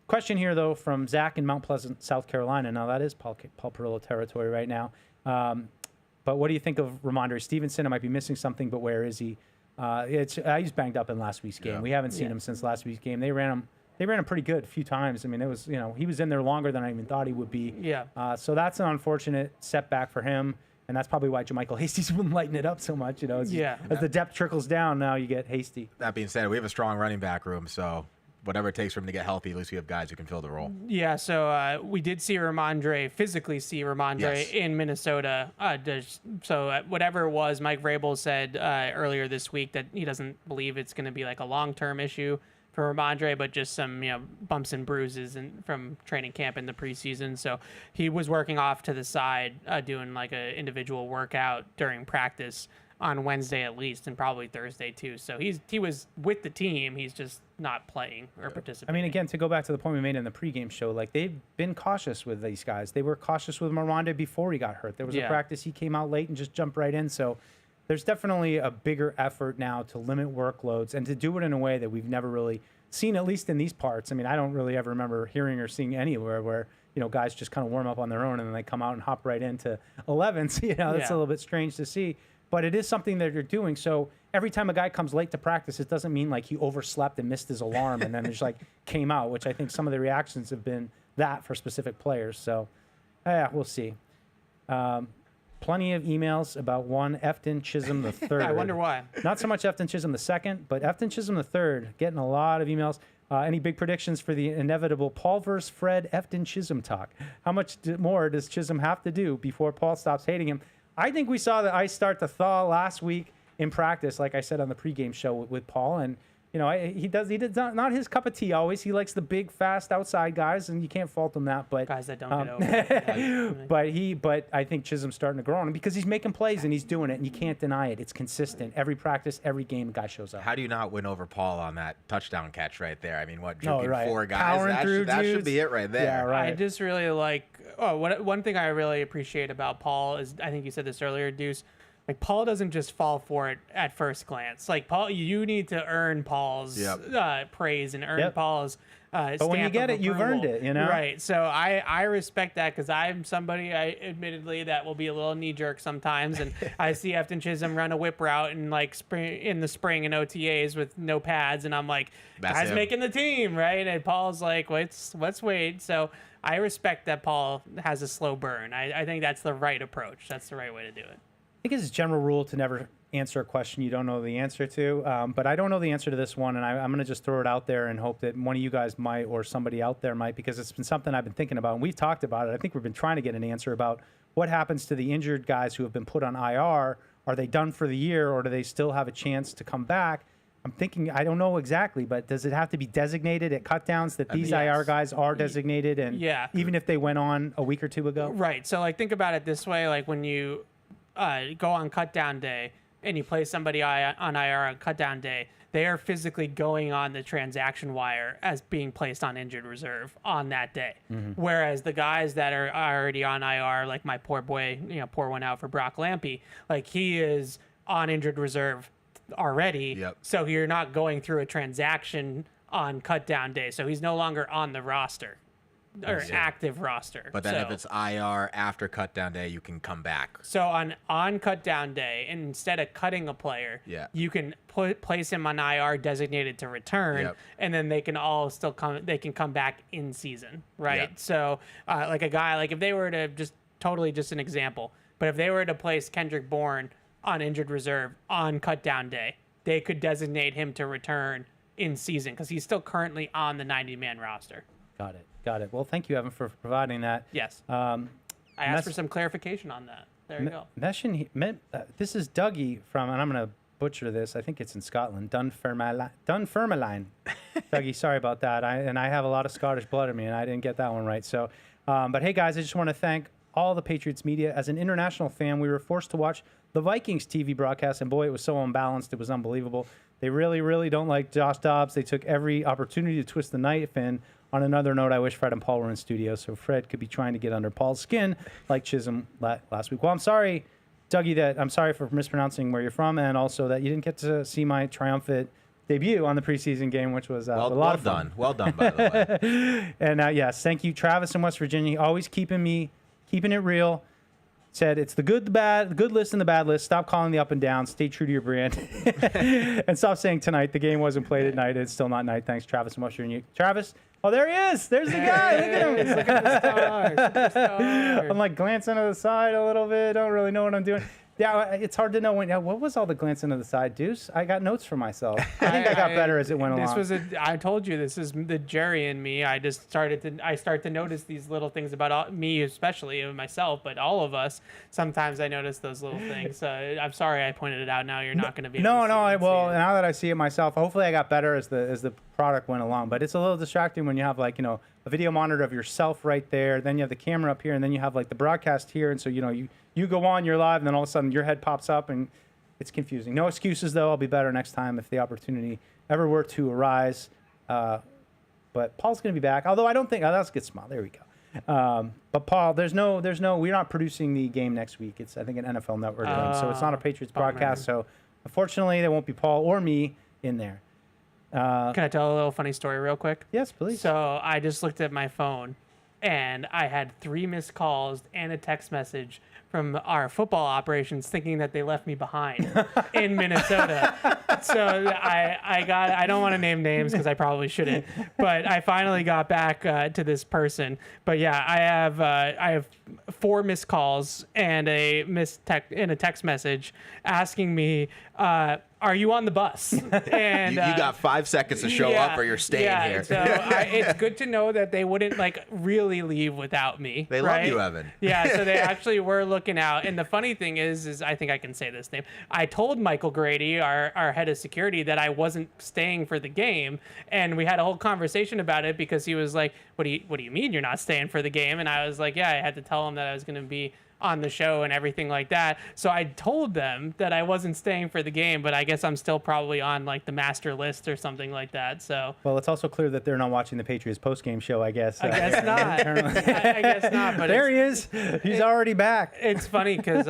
Question here, though, from Zach in Mount Pleasant, South Carolina. Now, that is Paul Perillo territory right now. But what do you think of Ramondre Stevenson? I might be missing something, but where is he? He's banged up in last week's game. We haven't seen him since last week's game. They ran him pretty good a few times. I mean, it was, he was in there longer than I even thought he would be. Yeah. So that's an unfortunate setback for him. And that's probably why JaMychal Hasty's been lighting it up so much. As the depth trickles down, now you get Hasty. That being said, we have a strong running back room, so whatever it takes for him to get healthy, at least we have guys who can fill the role. Yeah, so we did physically see Ramondre in Minnesota. Whatever it was, Mike Vrabel said earlier this week that he doesn't believe it's going to be like a long-term issue for Ramondre, but just some bumps and bruises from training camp in the preseason. So he was working off to the side, doing like an individual workout during practice on Wednesday at least, and probably Thursday too. So he was with the team. He's just not playing or participating. I mean, again, to go back to the point we made in the pregame show, like they've been cautious with these guys. They were cautious with Ramondre before he got hurt. There was a practice he came out late and just jumped right in. So there's definitely a bigger effort now to limit workloads and to do it in a way that we've never really seen, at least in these parts. I mean, I don't really ever remember hearing or seeing anywhere where guys just kind of warm up on their own and then they come out and hop right into 11s. That's a little bit strange to see. But it is something that you're doing. So every time a guy comes late to practice, it doesn't mean like he overslept and missed his alarm and then just like came out, which I think some of the reactions have been that for specific players. So, we'll see. Plenty of emails about one Efton Chisholm III. I wonder why. Not so much Efton Chisholm II, but Efton Chisholm III, getting a lot of emails. Any big predictions for the inevitable Paul versus Fred Efton Chisholm talk? How much more does Chisholm have to do before Paul stops hating him? I think we saw the ice start to thaw last week in practice, like I said on the pregame show with Paul. And, he did not his cup of tea always. He likes the big, fast outside guys, and you can't fault him that. But guys that don't get over. But I think Chisholm's starting to grow on him because he's making plays and he's doing it, and you can't deny it. It's consistent. Every practice, every game, the guy shows up. How do you not win over Paul on that touchdown catch right there? I mean, four guys? Powering That should be it right there. Yeah, right. I just really like. One thing I really appreciate about Paul is, I think you said this earlier, Deuce. Like, Paul doesn't just fall for it at first glance. Like, Paul, you need to earn Paul's praise and earn Paul's but when you get it, you've earned it, Right. So I respect that because I'm somebody, admittedly, that will be a little knee-jerk sometimes. And I see Efton Chisholm run a whip route in the spring in OTAs with no pads. And I'm like, guy's making the team, right? And Paul's like, let's wait. So I respect that Paul has a slow burn. I think that's the right approach. That's the right way to do it. I think it's a general rule to never answer a question you don't know the answer to. But I don't know the answer to this one, and I'm going to just throw it out there and hope that one of you guys might or somebody out there might, because it's been something I've been thinking about, and we've talked about it. I think we've been trying to get an answer about what happens to the injured guys who have been put on IR. Are they done for the year, or do they still have a chance to come back? I'm thinking, I don't know exactly, but does it have to be designated at cutdowns that these IR guys are designated? And even if they went on a week or two ago? Right. So, like, think about it this way. Like, when you go on cutdown day and you play somebody on IR on cutdown day, they are physically going on the transaction wire as being placed on injured reserve on that day. Whereas the guys that are already on IR, like my poor boy, pour one out for Brock Lampy, like he is on injured reserve already. So you're not going through a transaction on cutdown day. So he's no longer on the roster. Or active roster. But then if it's IR after cutdown day, you can come back. So on cutdown day, instead of cutting a player, you can place him on IR designated to return, and then they can all still come. They can come back in season, right? So like a guy, like if they were to just an example, but if they were to place Kendrick Bourne on injured reserve on cutdown day, they could designate him to return in season because he's still currently on the 90-man roster. Got it. Well, thank you, Evan, for providing that. Yes. I asked for some clarification on that. There you go. This is Dougie from, and I'm going to butcher this. I think it's in Scotland. Dunfermline. Dougie, sorry about that. I have a lot of Scottish blood in me, and I didn't get that one right. So, but hey, guys, I just want to thank all the Patriots media. As an international fan, we were forced to watch the Vikings TV broadcast, and boy, it was so unbalanced. It was unbelievable. They really, really don't like Josh Dobbs. They took every opportunity to twist the knife. And on another note, I wish Fred and Paul were in studio so Fred could be trying to get under Paul's skin like Chisholm last week. Well, I'm sorry, Dougie, I'm sorry for mispronouncing where you're from, and also that you didn't get to see my triumphant debut on the preseason game, which was a lot of fun. Well done, by the way. And yes, thank you, Travis in West Virginia, always keeping it real. Said it's the good, the bad, the good list and the bad list. Stop calling the up and down. Stay true to your brand. And stop saying tonight. The game wasn't played at night. It's still not night. Thanks, Travis and West Virginia. Travis, oh, there he is. There's the guy. Look at him. Look at the stars. I'm like glancing to the side a little bit. Don't really know what I'm doing. Yeah, it's hard to know what was all the glancing to the side, Deuce. I got notes for myself. I think I got better as it went along. I told you this is the Jerry in me. I start to notice these little things about me, especially myself, but all of us. Sometimes I notice those little things. I'm sorry I pointed it out. Now you're not going to be. Well, now that I see it myself, hopefully I got better as the product went along. But it's a little distracting when you have a video monitor of yourself right there, then you have the camera up here, and then you have the broadcast here, and so you go on, you're live, and then all of a sudden your head pops up, and it's confusing. No excuses, though. I'll be better next time if the opportunity ever were to arise. But Paul's going to be back, although I don't think that's a good smile. There we go. But Paul, we're not producing the game next week. It's I think an NFL Network game, so it's not a Patriots broadcast. So unfortunately, there won't be Paul or me in there. Can I tell a little funny story real quick? Yes, please. So I just looked at my phone, and I had 3 missed calls and a text message from our football operations thinking that they left me behind in Minnesota. So I don't want to name names because I probably shouldn't, but I finally got back to this person. But yeah, I have 4 missed calls and a text message asking me, are you on the bus? And you got 5 seconds to show up, or you're staying here. So it's good to know that they wouldn't really leave without me. They love you, Evan. Yeah, so they actually were looking out. And the funny thing is I think I can say this name. I told Michael Grady, our head of security, that I wasn't staying for the game, and we had a whole conversation about it because he was like, "What do you mean you're not staying for the game?" And I was like, "Yeah, I had to tell him that I was going to be on the show and everything like that." So I told them that I wasn't staying for the game, but I guess I'm still probably on the master list or something like that. So well, it's also clear that they're not watching the Patriots postgame show, I guess. I guess not. I guess not. But there he is. He's already back. It's funny because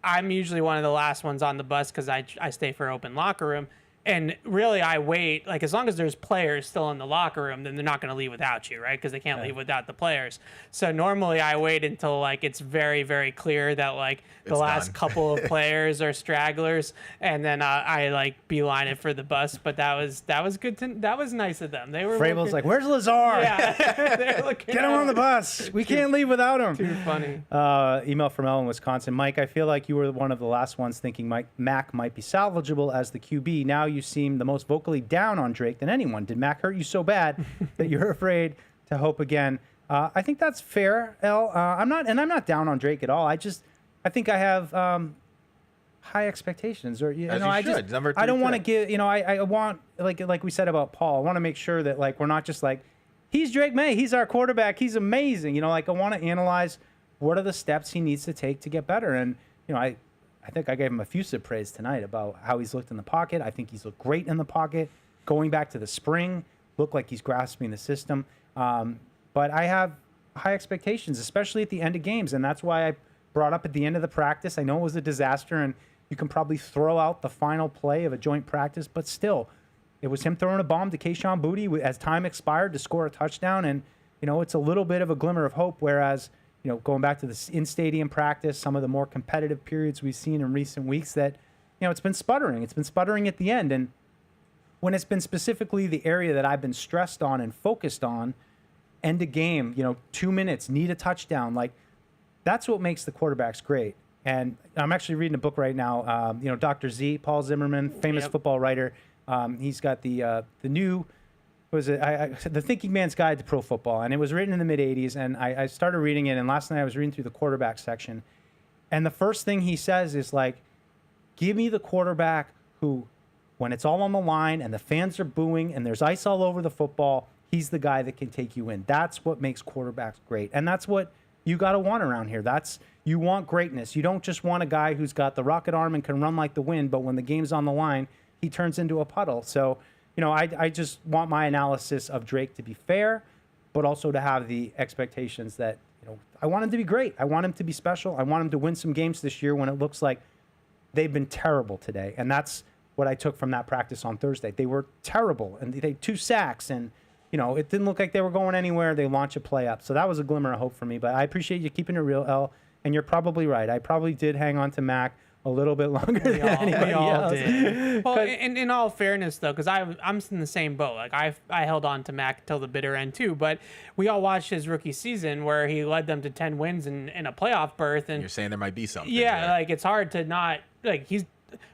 I'm usually one of the last ones on the bus because I stay for open locker room. And really, I wait, as long as there's players still in the locker room, then they're not going to leave without you, right? Because they can't leave without the players. So normally I wait until, it's very, very clear that, the last couple of players are stragglers, and then I beeline it for the bus. But that was good. That was nice of them. They were. Vrabel's like, "Where's Lazar? Yeah, they're looking. Get him on the bus. We can't leave without him." Too funny. Email from Ellen, Wisconsin. Mike, I feel like you were one of the last ones thinking Mac might be salvageable as the QB. Now you seem the most vocally down on Drake than anyone. Did Mac hurt you so bad that you're afraid to hope again? I think that's fair, El. I'm not down on Drake at all. I think I have high expectations, or As you should. Number I don't want to pick. give, I want, like we said about Paul, I want to make sure that like we're not just like, he's Drake Maye, he's our quarterback, he's amazing. I want to analyze what are the steps he needs to take to get better. And I think I gave him effusive praise tonight about how he's looked in the pocket. I think he's looked great in the pocket. Going back to the spring, looked like he's grasping the system. But I have high expectations, especially at the end of games, and that's why I brought up at the end of the practice. I know it was a disaster, and you can probably throw out the final play of a joint practice, but still, it was him throwing a bomb to Kayshon Boutte as time expired to score a touchdown, and it's a little bit of a glimmer of hope. Whereas, going back to the in-stadium practice, some of the more competitive periods we've seen in recent weeks, that it's been sputtering. It's been sputtering at the end, and when it's been specifically the area that I've been stressed on and focused on, end of game, 2 minutes, need a touchdown, like that's what makes the quarterbacks great. And I'm actually reading a book right now. Dr. Z, Paul Zimmerman, famous football writer. He's got the new, The Thinking Man's Guide to Pro Football, and it was written in the mid '80s. And I started reading it, and last night I was reading through the quarterback section, and the first thing he says is like, give me the quarterback who, when it's all on the line and the fans are booing and there's ice all over the football, he's the guy that can take you in. That's what makes quarterbacks great, and that's what you got to want around here. You want greatness. You don't just want a guy who's got the rocket arm and can run like the wind, but when the game's on the line, he turns into a puddle. So, I just want my analysis of Drake to be fair, but also to have the expectations that, I want him to be great. I want him to be special. I want him to win some games this year when it looks like they've been terrible today. And that's what I took from that practice on Thursday. They were terrible, and they had 2 sacks, and it didn't look like they were going anywhere. They launch a play up. So that was a glimmer of hope for me. But I appreciate you keeping it real, El. And you're probably right. I probably did hang on to Mac a little bit longer than anybody else. Did. Well, in all fairness, though, because I'm in the same boat. Like I held on to Mac till the bitter end too. But we all watched his rookie season where he led them to 10 wins in a playoff berth. And you're saying there might be something. Yeah, there. like it's hard to not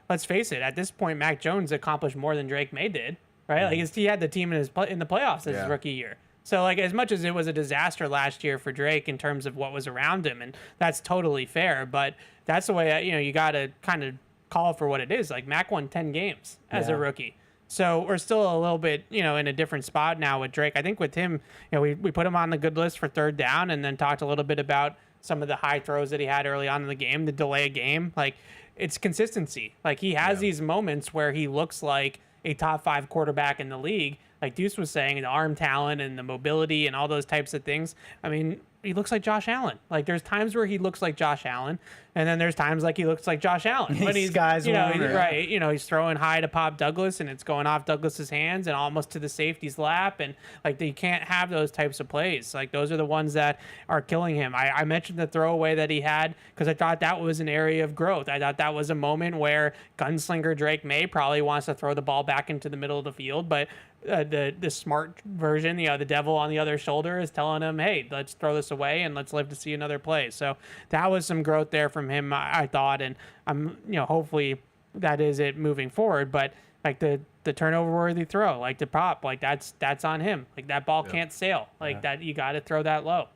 Let's face it. At this point, Mac Jones accomplished more than Drake Maye did. Right? Mm-hmm. Like he had the team in the playoffs his rookie year. So like as much as it was a disaster last year for Drake in terms of what was around him, and that's totally fair, but that's the way you got to kind of call it for what it is. Like Mac won 10 games as a rookie. So we're still a little bit, in a different spot now with Drake. I think with him, we put him on the good list for third down and then talked a little bit about some of the high throws that he had early on in the game, the delay game. Like it's consistency. Like he has these moments where he looks like a top 5 quarterback in the league. Like Deuce was saying, the arm talent and the mobility and all those types of things. I mean, he looks like Josh Allen. Like there's times where he looks like Josh Allen, and then there's times like he looks like Josh Allen. When he's right. He's throwing high to Pop Douglas, and it's going off Douglas's hands and almost to the safety's lap, and like you can't have those types of plays. Like those are the ones that are killing him. I mentioned the throwaway that he had because I thought that was an area of growth. I thought that was a moment where gunslinger Drake Maye probably wants to throw the ball back into the middle of the field, but the smart version, the devil on the other shoulder is telling him, hey, let's throw this away and let's live to see another play. So that was some growth there from him, I thought, and I'm hopefully that is it moving forward. But like the turnover worthy throw, like the Pop, like that's on him. Like that ball can't sail. Like that you got to throw that low.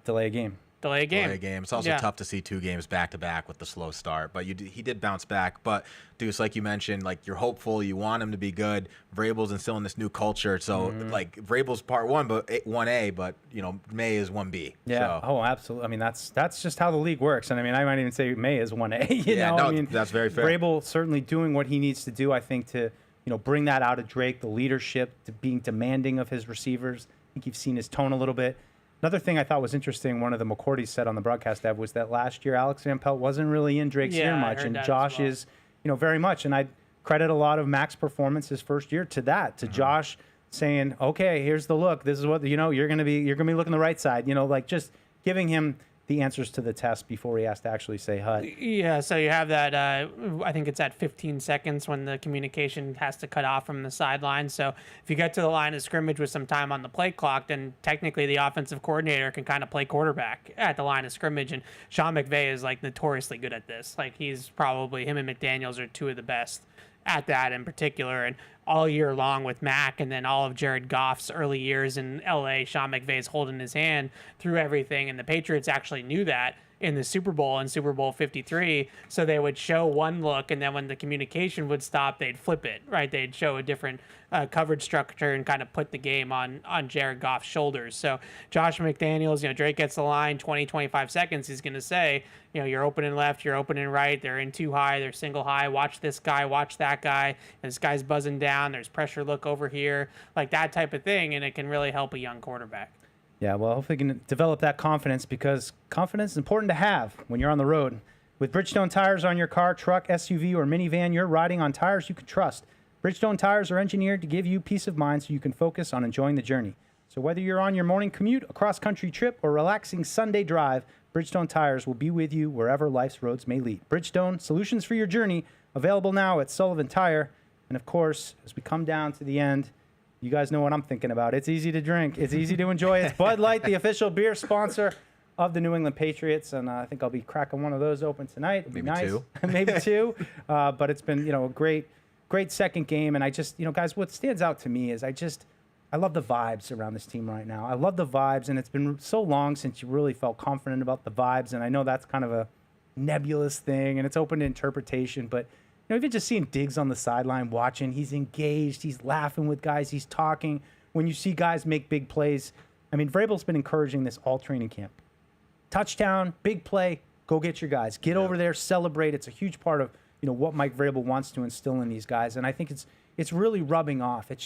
Delay a game. Delay a game. It's also tough to see 2 games back to back with the slow start, but he did bounce back. But Deuce, like you mentioned, like you're hopeful, you want him to be good. Vrabel's instilling this new culture, so like Vrabel's part 1, but 1A, but Maye is 1B. Yeah. So. Oh, absolutely. I mean, that's just how the league works, and I mean, I might even say Maye is 1A. I mean, that's very fair. Vrabel certainly doing what he needs to do, I think, to bring that out of Drake, the leadership, to being demanding of his receivers. I think you've seen his tone a little bit. Another thing I thought was interesting, one of the McCourtys said on the broadcast, Ev, was that last year Alex Van Pelt wasn't really in Drake's ear much, and Josh is, very much. And I credit a lot of Mac's performance his first year to that, to Josh saying, "Okay, here's the look. This is what you're gonna be looking the right side." Like just giving him the answers to the test before he has to actually say HUD. Yeah, so you have that, I think it's at 15 seconds when the communication has to cut off from the sideline. So if you get to the line of scrimmage with some time on the play clock, then technically the offensive coordinator can kind of play quarterback at the line of scrimmage. And Sean McVay is like notoriously good at this. Like he's probably, him and McDaniels are 2 of the best at that in particular. And all year long with Mac, and then all of Jared Goff's early years in LA, Sean McVay's holding his hand through everything, and the Patriots actually knew that in the Super Bowl and Super Bowl 53. So they would show one look, and then when the communication would stop, they'd flip it, right? They'd show a different coverage structure and kind of put the game on Jared Goff's shoulders. So Josh McDaniels, Drake gets the line, 20, 25 seconds, he's going to say, you're opening left, you're opening right, they're in too high, they're single high, watch this guy, watch that guy, this guy's buzzing down, there's pressure look over here, like that type of thing, and it can really help a young quarterback. Yeah, well, hopefully you can develop that confidence, because confidence is important to have when you're on the road. With Bridgestone tires on your car, truck, SUV, or minivan, you're riding on tires you can trust. Bridgestone tires are engineered to give you peace of mind so you can focus on enjoying the journey. So whether you're on your morning commute, a cross-country trip, or relaxing Sunday drive, Bridgestone tires will be with you wherever life's roads may lead. Bridgestone, solutions for your journey, available now at Sullivan Tire. And of course, as we come down to the end, you guys know what I'm thinking about. It's easy to drink. It's easy to enjoy. It's Bud Light, the official beer sponsor of the New England Patriots. And I think I'll be cracking one of those open tonight. It'll be nice. Two. Maybe two. But it's been, a great second game. And I just, guys, what stands out to me is I love the vibes around this team right now. I love the vibes. And it's been so long since you really felt confident about the vibes. And I know that's kind of a nebulous thing and it's open to interpretation. But even just seeing Diggs on the sideline watching, he's engaged, he's laughing with guys, he's talking. When you see guys make big plays, Vrabel's been encouraging this all training camp. Touchdown, big play, go get your guys. Get over there, celebrate. It's a huge part of, what Mike Vrabel wants to instill in these guys. And I think it's really rubbing off. It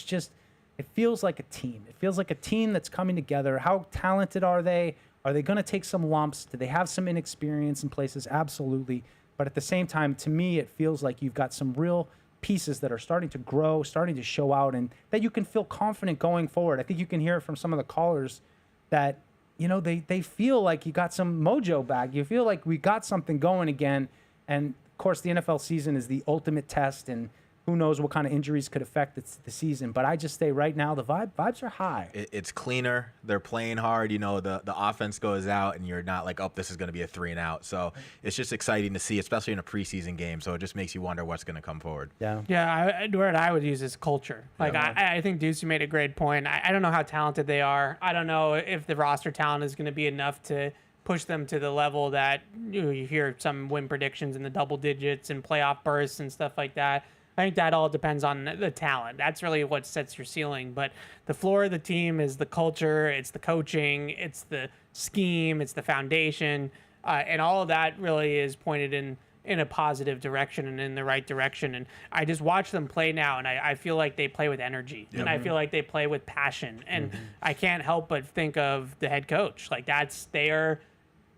feels like a team. It feels like a team that's coming together. How talented are they? Are they going to take some lumps? Do they have some inexperience in places? Absolutely. But at the same time, to me, it feels like you've got some real pieces that are starting to grow, starting to show out, and that you can feel confident going forward. I think you can hear it from some of the callers that, they feel like you got some mojo back. You feel like we got something going again. And, of course, the NFL season is the ultimate test, and who knows what kind of injuries could affect the season. But I just say right now, the vibes are high. It's cleaner. They're playing hard. The offense goes out, and you're not like, oh, this is going to be a 3-and-out. So it's just exciting to see, especially in a preseason game. So it just makes you wonder what's going to come forward. Yeah. Yeah, the word I would use is culture. Like, I think Ducey made a great point. I don't know how talented they are. I don't know if the roster talent is going to be enough to push them to the level that you hear some win predictions in the double digits and playoff bursts and stuff like that. I think that all depends on the talent. That's really what sets your ceiling. But the floor of the team is the culture, it's the coaching, it's the scheme, it's the foundation, and all of that really is pointed in a positive direction and in the right direction. And I just watch them play now, and I feel like they play with energy, and I feel like they play with passion. And I can't help but think of the head coach. Like, they are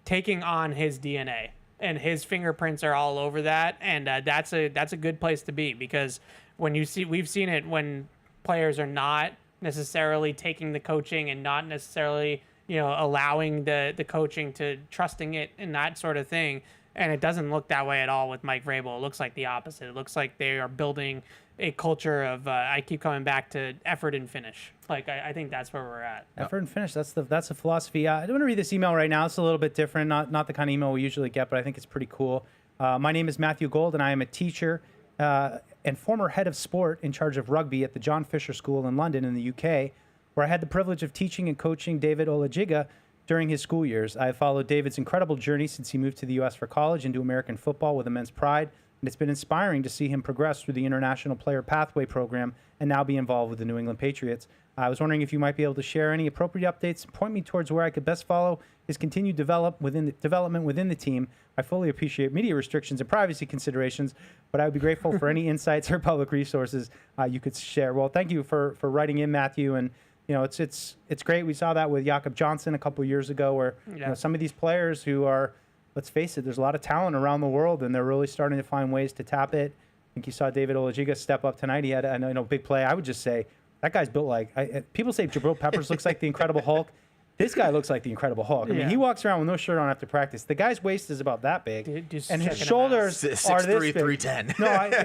taking on his DNA. And his fingerprints are all over that, and that's a good place to be, because we've seen it when players are not necessarily taking the coaching and not necessarily allowing the coaching to trusting it and that sort of thing, and it doesn't look that way at all with Mike Vrabel. It looks like the opposite. It looks like they are building a culture of I keep coming back to effort and finish. Like, I think that's where we're at. Effort and finish. That's the philosophy. I don't want to read this email right now. It's a little bit different. Not the kind of email we usually get, but I think it's pretty cool. My name is Matthew Gold, and I am a teacher and former head of sport in charge of rugby at the John Fisher School in London in the UK, where I had the privilege of teaching and coaching David Olajiga during his school years. I have followed David's incredible journey since he moved to the U.S. for college and to American football with immense pride. And it's been inspiring to see him progress through the International Player Pathway Program and now be involved with the New England Patriots. I was wondering if you might be able to share any appropriate updates and point me towards where I could best follow his continued development within the team. I fully appreciate media restrictions and privacy considerations, but I would be grateful for any insights or public resources you could share. Well, thank you for writing in, Matthew. And it's great. We saw that with Jakob Johnson a couple years ago, where some of these players who are, let's face it, there's a lot of talent around the world, and they're really starting to find ways to tap it. I think you saw David Olajiga step up tonight. He had a big play. I would just say that guy's built like people say Jabril Peppers looks like the Incredible Hulk. This guy looks like the Incredible Hulk. I mean, he walks around with no shirt on after practice. The guy's waist is about that big, and his shoulders are this big. 310.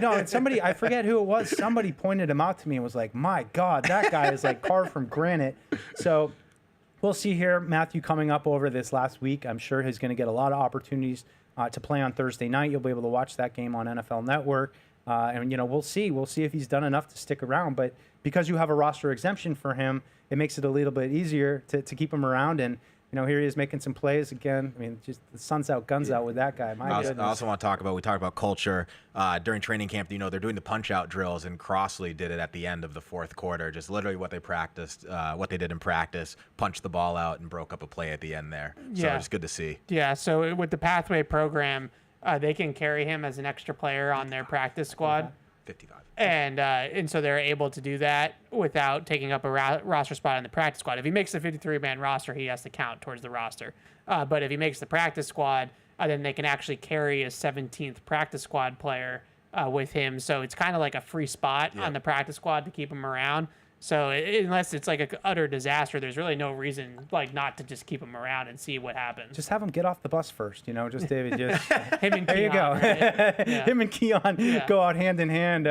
No, and somebody, I forget who it was, somebody pointed him out to me and was like, my God, that guy is like carved from granite. So we'll see here, Matthew, coming up over this last week. I'm sure he's going to get a lot of opportunities to play on Thursday night. You'll be able to watch that game on NFL Network. And, we'll see. We'll see if he's done enough to stick around. But because you have a roster exemption for him, it makes it a little bit easier to keep him around. And here he is making some plays again. I mean, just the sun's out, guns out with that guy. My goodness. I also want to talk about, we talked about culture during training camp. They're doing the punch-out drills, and Crossley did it at the end of the fourth quarter, just literally what they practiced, what they did in practice, punched the ball out and broke up a play at the end there. So it's good to see. Yeah, so with the Pathway program, they can carry him as an extra player on their practice squad. 55. And so they're able to do that without taking up a roster spot in the practice squad. If he makes the 53-man roster, he has to count towards the roster. But if he makes the practice squad, then they can actually carry a 17th practice squad player with him. So it's kind of like a free spot on the practice squad to keep him around. So unless it's like an utter disaster, there's really no reason not to just keep him around and see what happens. Just have him get off the bus first, just David. Just him and Keon, there you go. Right? Yeah. Him and Keon go out hand in hand,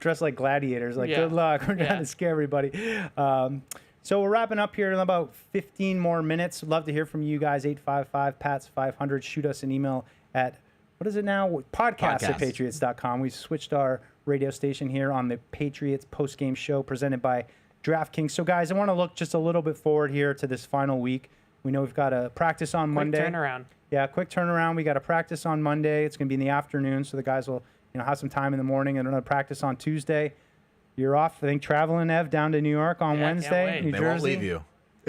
dressed like gladiators. Good luck. We're trying to scare everybody. So we're wrapping up here in about 15 more minutes. Love to hear from you guys. 855-PATS-500. Shoot us an email at, what is it now? Podcast@patriots.com. We switched our radio station here on the Patriots Postgame show presented by DraftKings. So, guys, I want to look just a little bit forward here to this final week. We know we've got a practice on Monday. Quick turnaround. Yeah, quick turnaround. We got a practice on Monday. It's going to be in the afternoon, so the guys will have some time in the morning and another practice on Tuesday. You're off, I think, traveling, Ev, down to New York on Wednesday, New Jersey. They won't leave you.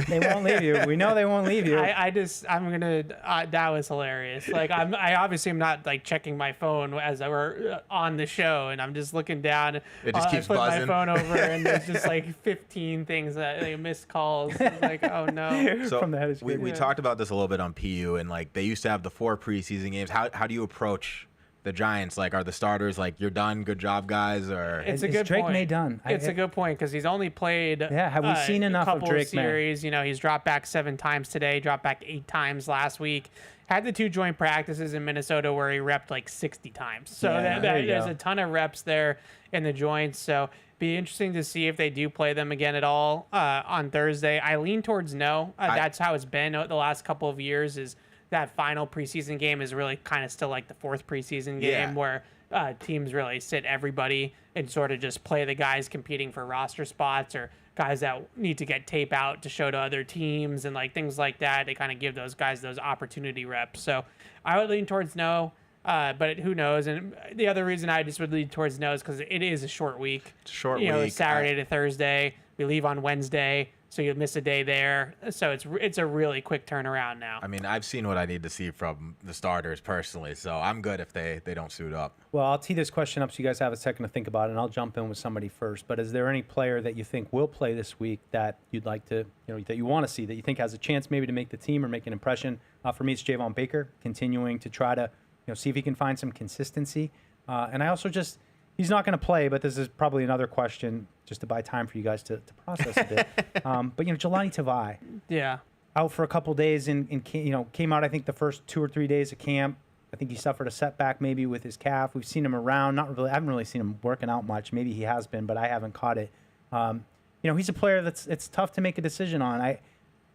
They won't leave you. We know they won't leave you. That was hilarious. I obviously am not checking my phone as we're on the show, and I'm just looking down. It just keeps buzzing. I flip my phone over, and there's just 15 things that missed calls. It's like, oh no. So From the head of we talked about this a little bit on PU, and they used to have the 4 preseason games. How do you approach the Giants? Are the starters you're done, good job, guys? Or it's a good Drake point. May done? It's a good point because he's only played have we seen enough of Drake series. May? He's dropped back 7 times today, dropped back 8 times last week. Had the 2 joint practices in Minnesota where he repped 60 times. So there's a ton of reps there in the joints. So be interesting to see if they do play them again at all on Thursday. I lean towards no. That's how it's been the last couple of years. Is that final preseason game is really kind of still the 4th preseason game where teams really sit everybody and sort of just play the guys competing for roster spots or guys that need to get tape out to show to other teams and things like that. They kind of give those guys those opportunity reps. So I would lean towards no, but who knows? And the other reason I just would lean towards no is because it is a short week. It's a short week. Saturday to Thursday. We leave on Wednesday. So you'll miss a day there. So it's a really quick turnaround now. I mean, I've seen what I need to see from the starters personally, so I'm good if they don't suit up. Well, I'll tee this question up so you guys have a second to think about it, and I'll jump in with somebody first. But is there any player that you think will play this week that you'd like to, that you want to see, that you think has a chance maybe to make the team or make an impression? For me, it's Javon Baker, continuing to try to, see if he can find some consistency. And I also he's not going to play, but this is probably another question just to buy time for you guys to process a bit. But Jelani Tavai, out for a couple days and came out I think the first 2 or 3 days of camp. I think he suffered a setback maybe with his calf. We've seen him around, I haven't really seen him working out much. Maybe he has been, but I haven't caught it. He's a player it's tough to make a decision on.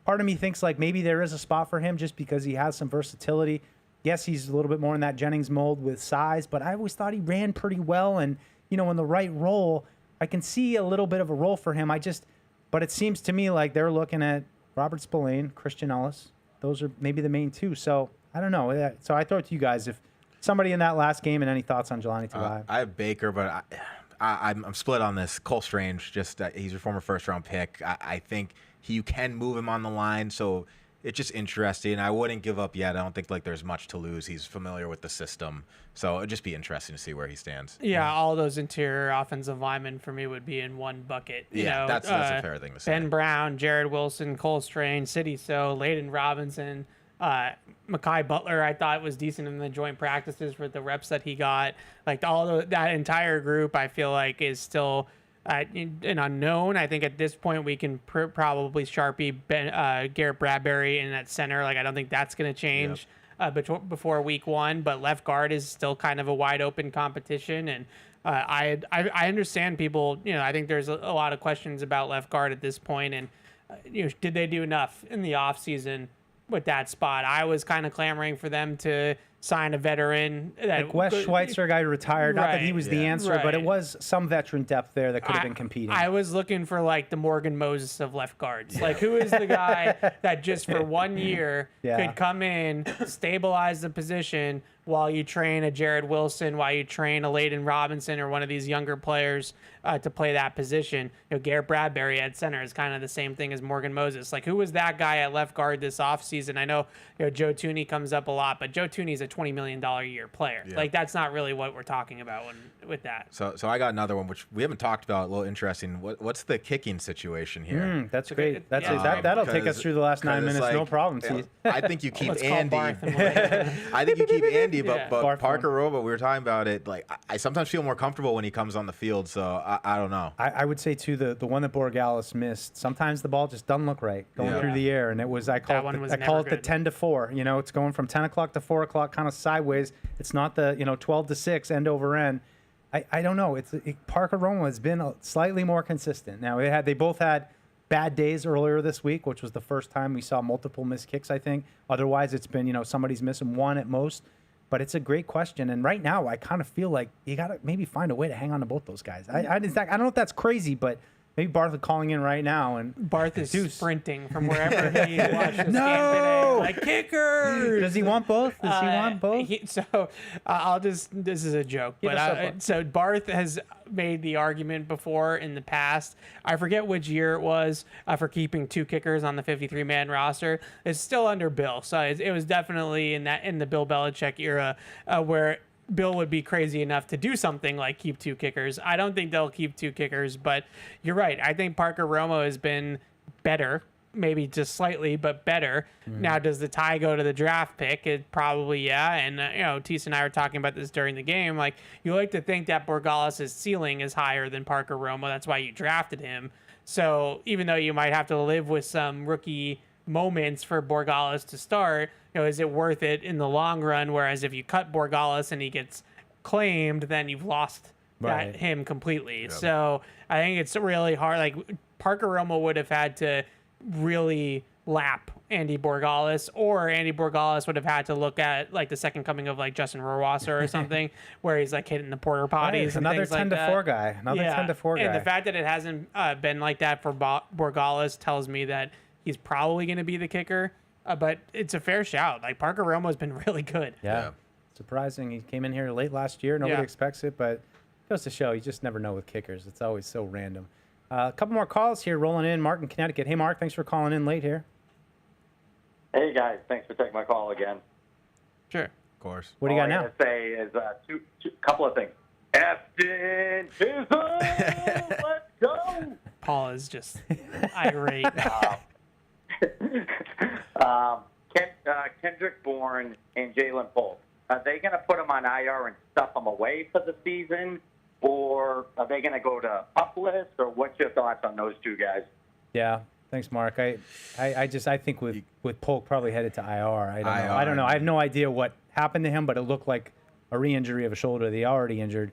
Part of me thinks maybe there is a spot for him just because he has some versatility. Yes, he's a little bit more in that Jennings mold with size, but I always thought he ran pretty well. And, in the right role, I can see a little bit of a role for him. But it seems to me like they're looking at Robert Spillane, Christian Ellis. Those are maybe the main 2. So I don't know. So I throw it to you guys. If somebody in that last game and any thoughts on Jelani Tavai? I have Baker, but I'm split on this. Cole Strange, he's your former first-round pick. I think you can move him on the line, so it's just interesting. I wouldn't give up yet. I don't think there's much to lose. He's familiar with the system, so it'd just be interesting to see where he stands. Yeah, all those interior offensive linemen for me would be in one bucket. That's a fair thing to say. Ben Brown, Jared Wilson, Cole Strange, Sidney So, Layden Robinson, Mekhi Butler. I thought was decent in the joint practices for the reps that he got. That entire group, I feel like is still an unknown. I think at this point we can probably Sharpie Garrett Bradbury in that center. I don't think that's going to change before week 1. But left guard is still kind of a wide open competition, and I understand people. I think there's a lot of questions about left guard at this point, and did they do enough in the offseason with that spot? I was kind of clamoring for them to sign a veteran. Like Wes Schweitzer guy retired. Not that he was the answer, but it was some veteran depth there that could have been competing. I was looking for like the Morgan Moses of left guards. Like, who is the guy that just for 1 year could come in, stabilize the position while you train a Jared Wilson, while you train a Layden Robinson or one of these younger players to play that position. Garrett Bradbury at center is kind of the same thing as Morgan Moses. Like, who was that guy at left guard this offseason? I know, Joe Thuney comes up a lot, but Joe Thuney's a $20 million a year player. Like, that's not really what we're talking about with that. So I got another one, which we haven't talked about, a little interesting. What's the kicking situation here? That's great. That'll take us through the last 9 minutes, no problem. I think you keep Andy. I think you keep Andy, but Parker Robo, we were talking about it. Like, I sometimes feel more comfortable when he comes on the field, so I don't know. I would say, too, the one that Borregales missed, sometimes the ball just doesn't look right going through the air, and it was, I call it the 10 to 4. It's going from 10 o'clock to 4 o'clock kind of sideways. It's not the 12 to 6 end over end. I don't know. Parker Romo has been slightly more consistent. Now, they both had bad days earlier this week, which was the first time we saw multiple missed kicks, I think. Otherwise, it's been, somebody's missing one at most. But it's a great question. And right now, I kind of feel like you got to maybe find a way to hang on to both those guys. I don't know if that's crazy, but maybe Barth is calling in right now. And Barth is sprinting from wherever he watched this game today. Like, kicker! Does he want both? Does he want both? This is a joke. So Barth has made the argument before in the past. I forget which year it was for keeping 2 kickers on the 53-man roster. It's still under Bill. So it was definitely in the Bill Belichick era where Bill would be crazy enough to do something like keep 2 kickers. I don't think they'll keep 2 kickers, but you're right. I think Parker Romo has been better, maybe just slightly, but better. Now, does the tie go to the draft pick? It probably, And, Tease and I were talking about this during the game. Like, you like to think that Borregales' ceiling is higher than Parker Romo. That's why you drafted him. So even though you might have to live with some rookie moments for Borregales to start, is it worth it in the long run? Whereas if you cut Borregales and he gets claimed, then you've lost him completely. Yep. So I think it's really hard. Like, Parker Romo would have had to really lap Andy Borregales, or Andy Borregales would have had to look at like the second coming of like Justin Rohrwasser or something, where he's like hitting the porter potties. Another 10 to 4 guy. Another 10 to 4 guy. And the fact that it hasn't been like that for Borregales tells me that he's probably going to be the kicker. But it's a fair shout. Like, Parker Romo's been really good. Yeah. Surprising. He came in here late last year. Nobody expects it, but it goes to show you just never know with kickers. It's always so random. A couple more calls here rolling in. Mark in Connecticut. Hey, Mark, thanks for calling in late here. Hey, guys. Thanks for taking my call again. Sure. Of course. What do you got now? All I got to say is two couple of things. Afton Chisholm, let's go. Paul is just irate. Kendrick Bourne and Jalen Polk, are they going to put them on IR and stuff them away for the season, or are they going to go to up list, or what's your thoughts on those two guys? Yeah, thanks, Mark. I think with Polk probably headed to IR. I don't know. I have no idea what happened to him, but it looked like a re-injury of a shoulder they already injured.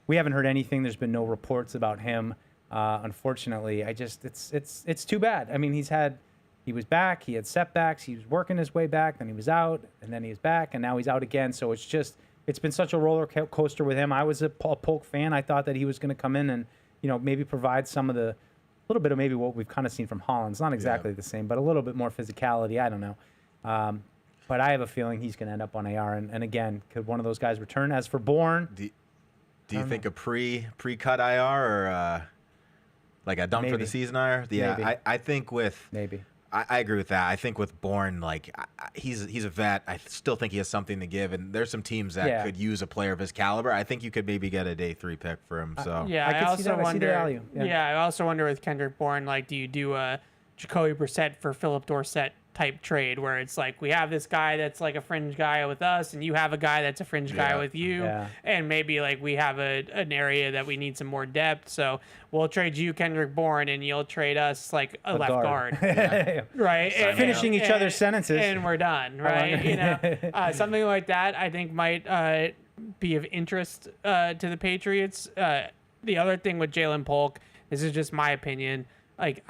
We haven't heard anything. There's been no reports about him. Unfortunately, it's too bad. I mean, he was back, he had setbacks, he was working his way back, then he was out, and then he was back, and now he's out again. So it's been such a roller coaster with him. I was a Polk fan. I thought that he was going to come in and, maybe provide a little bit of maybe what we've kind of seen from Holland. It's not exactly the same, but a little bit more physicality. I don't know. But I have a feeling he's going to end up on AR. And again, could one of those guys return? As for Bourne, do you think a pre-cut IR or like a dump for the season IR? Yeah, I think with maybe. I agree with that. I think with Bourne, like he's a vet. I still think he has something to give, and there's some teams that could use a player of his caliber. I think you could maybe get a day 3 pick for him. So I also wonder. I also wonder with Kendrick Bourne, like, do you do a Jacoby Brissett for Philip Dorsett type trade where it's like we have this guy that's like a fringe guy with us and you have a guy that's a fringe guy with you, and maybe like we have an area that we need some more depth, so we'll trade you Kendrick Bourne and you'll trade us like a left guard. Right? Finishing each other's sentences. And we're done, right? Something like that I think might be of interest to the Patriots. The other thing with Jalen Polk, this is just my opinion, like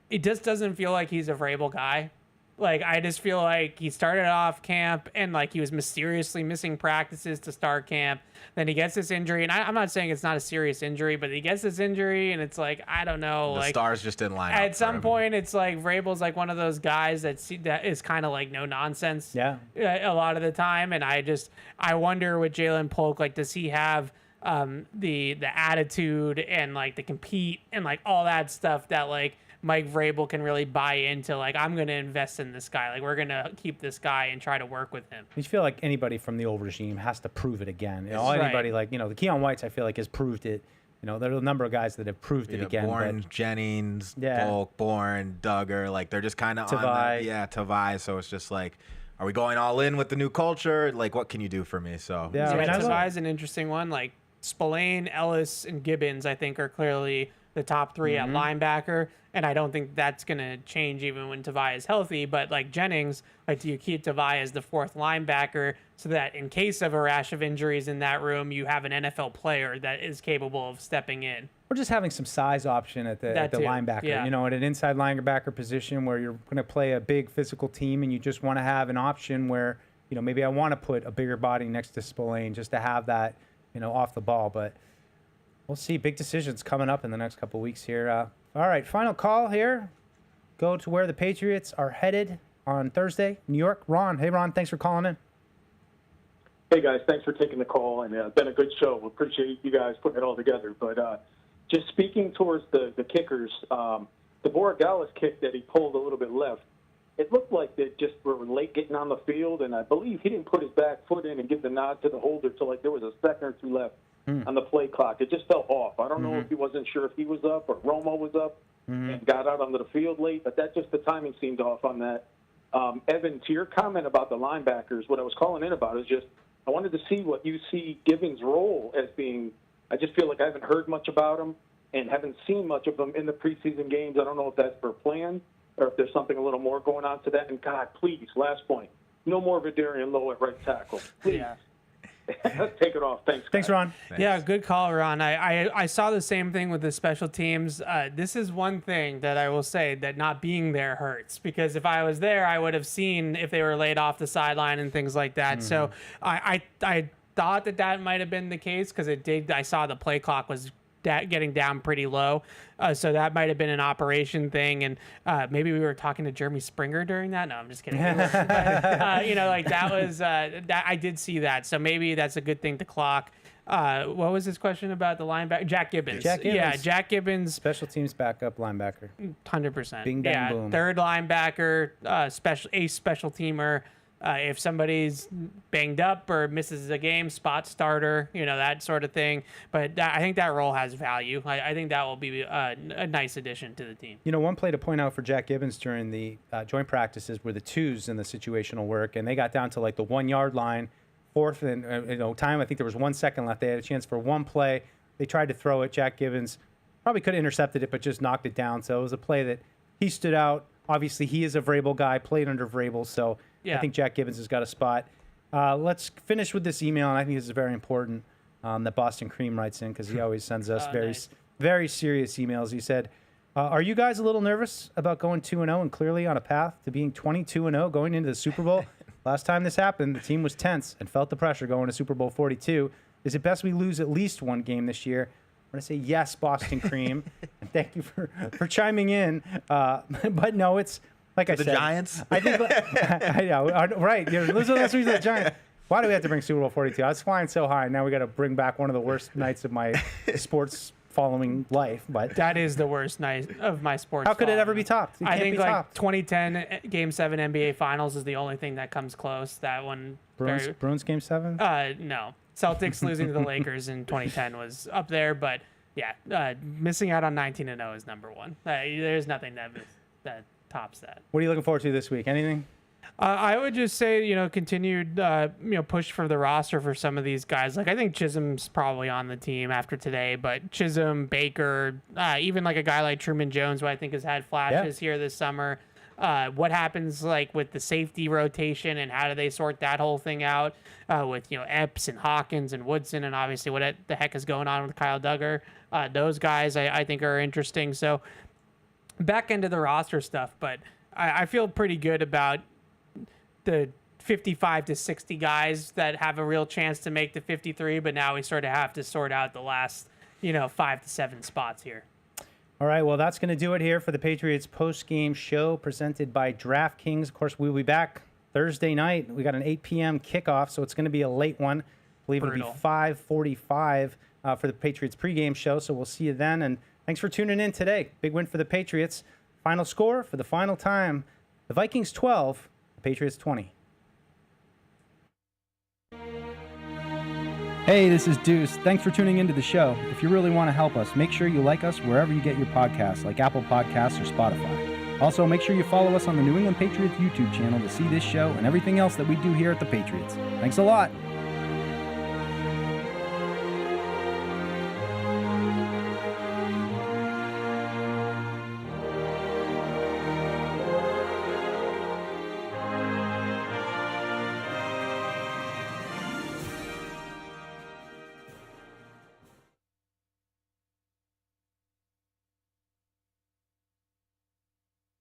it just doesn't feel like he's a Vrabel guy. Like, I just feel like he started off camp and like he was mysteriously missing practices to start camp. Then he gets this injury, and I'm not saying it's not a serious injury, but he gets this injury, and it's like, I don't know. The like, stars just didn't line up. At some point, it's like Vrabel's like one of those guys that is kind of like no nonsense. Yeah. A lot of the time, and I wonder with Jalen Polk, like, does he have the attitude and like the compete and like all that stuff that like Mike Vrabel can really buy into, like, I'm going to invest in this guy. Like, we're going to keep this guy and try to work with him. You feel like anybody from the old regime has to prove it again. You know, anybody like, the Keon Whites, I feel like, has proved it. There are a number of guys that have proved it again. Bourne, Jennings, Polk, Bourne, Duggar, like, they're just kind of on that. Yeah, Tavai. So it's just like, are we going all in with the new culture? Like, what can you do for me? So Tavai is an interesting one. Like, Spillane, Ellis, and Gibbons, I think, are clearly the top three at linebacker, and I don't think that's going to change even when Tavai is healthy. But like Jennings, like, do you keep Tavai as the fourth linebacker so that in case of a rash of injuries in that room, you have an NFL player that is capable of stepping in? Or just having some size option at the linebacker, at an inside linebacker position where you're going to play a big physical team and you just want to have an option where, maybe I want to put a bigger body next to Spillane just to have that, off the ball. But we'll see. Big decisions coming up in the next couple of weeks here. All right, final call here. Go to where the Patriots are headed on Thursday, New York. Ron. Hey, Ron. Thanks for calling in. Hey, guys. Thanks for taking the call, and been a good show. We appreciate you guys putting it all together. But just speaking towards the kickers, the Borregales kick that he pulled a little bit left, it looked like they just were late getting on the field, and I believe he didn't put his back foot in and give the nod to the holder till like there was a second or two left on the play clock. It just felt off. I don't know if he wasn't sure if he was up or Romo was up and got out onto the field late, but the timing seemed off on that. Evan, to your comment about the linebackers, what I was calling in about is just I wanted to see what you see Givens' role as being. I just feel like I haven't heard much about him and haven't seen much of him in the preseason games. I don't know if that's for plan or if there's something a little more going on to that. And, God, please, last point, no more Vidarian Lowe at right tackle. Please. Yeah. Take it off. Thanks, guys. Thanks, Ron. Yeah, good call, Ron. I saw the same thing with the special teams. This is one thing that I will say that not being there hurts, because if I was there, I would have seen if they were laid off the sideline and things like that. So I thought that might have been the case because it did. I saw the play clock was getting down pretty low. So that might have been an operation thing. And maybe we were talking to Jeremy Springer during that. No, I'm just kidding. But, like that was, that I did see that. So maybe that's a good thing to clock. What was his question about the linebacker? Jack Gibbons. Yeah, Jack Gibbons. Special teams backup linebacker. 100%. Bing, bang, boom. Third linebacker, special teamer. If somebody's banged up or misses a game, spot starter, that sort of thing. But I think that role has value. I think that will be a nice addition to the team. One play to point out for Jack Gibbons during the joint practices were the twos in the situational work, and they got down to like the 1 yard line, fourth and time. I think there was 1 second left. They had a chance for one play. They tried to throw it. Jack Gibbons probably could have intercepted it, but just knocked it down. So it was a play that he stood out. Obviously, he is a Vrabel guy, played under Vrabel, so I think Jack Gibbons has got a spot. Let's finish with this email, and I think this is very important that Boston Cream writes in because he always sends us very serious emails. He said, are you guys a little nervous about going 2-0 and clearly on a path to being 22-0 going into the Super Bowl? Last time this happened, the team was tense and felt the pressure going to Super Bowl 42. Is it best we lose at least one game this year? I'm going to say yes, Boston Cream. And thank you for chiming in. But no, it's like I said. The Giants? I think, I know, right. You're losing last week to the Giants. Why do we have to bring Super Bowl 42? I was flying so high. Now we got to bring back one of the worst nights of my sports following life. But that is the worst night of my sports. How could it ever be topped? I think like 2010 Game 7 NBA Finals is the only thing that comes close. That one. Bruins Game 7? No. Celtics losing to the Lakers in 2010 was up there, but yeah, missing out on 19-0 is number one. There's nothing that tops that. What are you looking forward to this week? Anything? I would just say, continued, push for the roster for some of these guys. Like, I think Chisholm's probably on the team after today, but Chisholm, Baker, even like a guy like Truman Jones, who I think has had flashes here this summer. What happens like with the safety rotation and how do they sort that whole thing out with Epps and Hawkins and Woodson and obviously what the heck is going on with Kyle Duggar. Those guys I think are interesting. So back into the roster stuff, but I feel pretty good about the 55 to 60 guys that have a real chance to make the 53, but now we sort of have to sort out the last, 5 to 7 spots here. All right, well, that's going to do it here for the Patriots post-game show presented by DraftKings. Of course, we'll be back Thursday night. We got an 8 p.m. kickoff, so it's going to be a late one. I believe it'll be 5:45 for the Patriots pregame show, so we'll see you then. And thanks for tuning in today. Big win for the Patriots. Final score for the final time, the Vikings 12, the Patriots 20. Hey, this is Deuce. Thanks for tuning into the show. If you really want to help us, make sure you like us wherever you get your podcasts, like Apple Podcasts or Spotify. Also, make sure you follow us on the New England Patriots YouTube channel to see this show and everything else that we do here at the Patriots. Thanks a lot.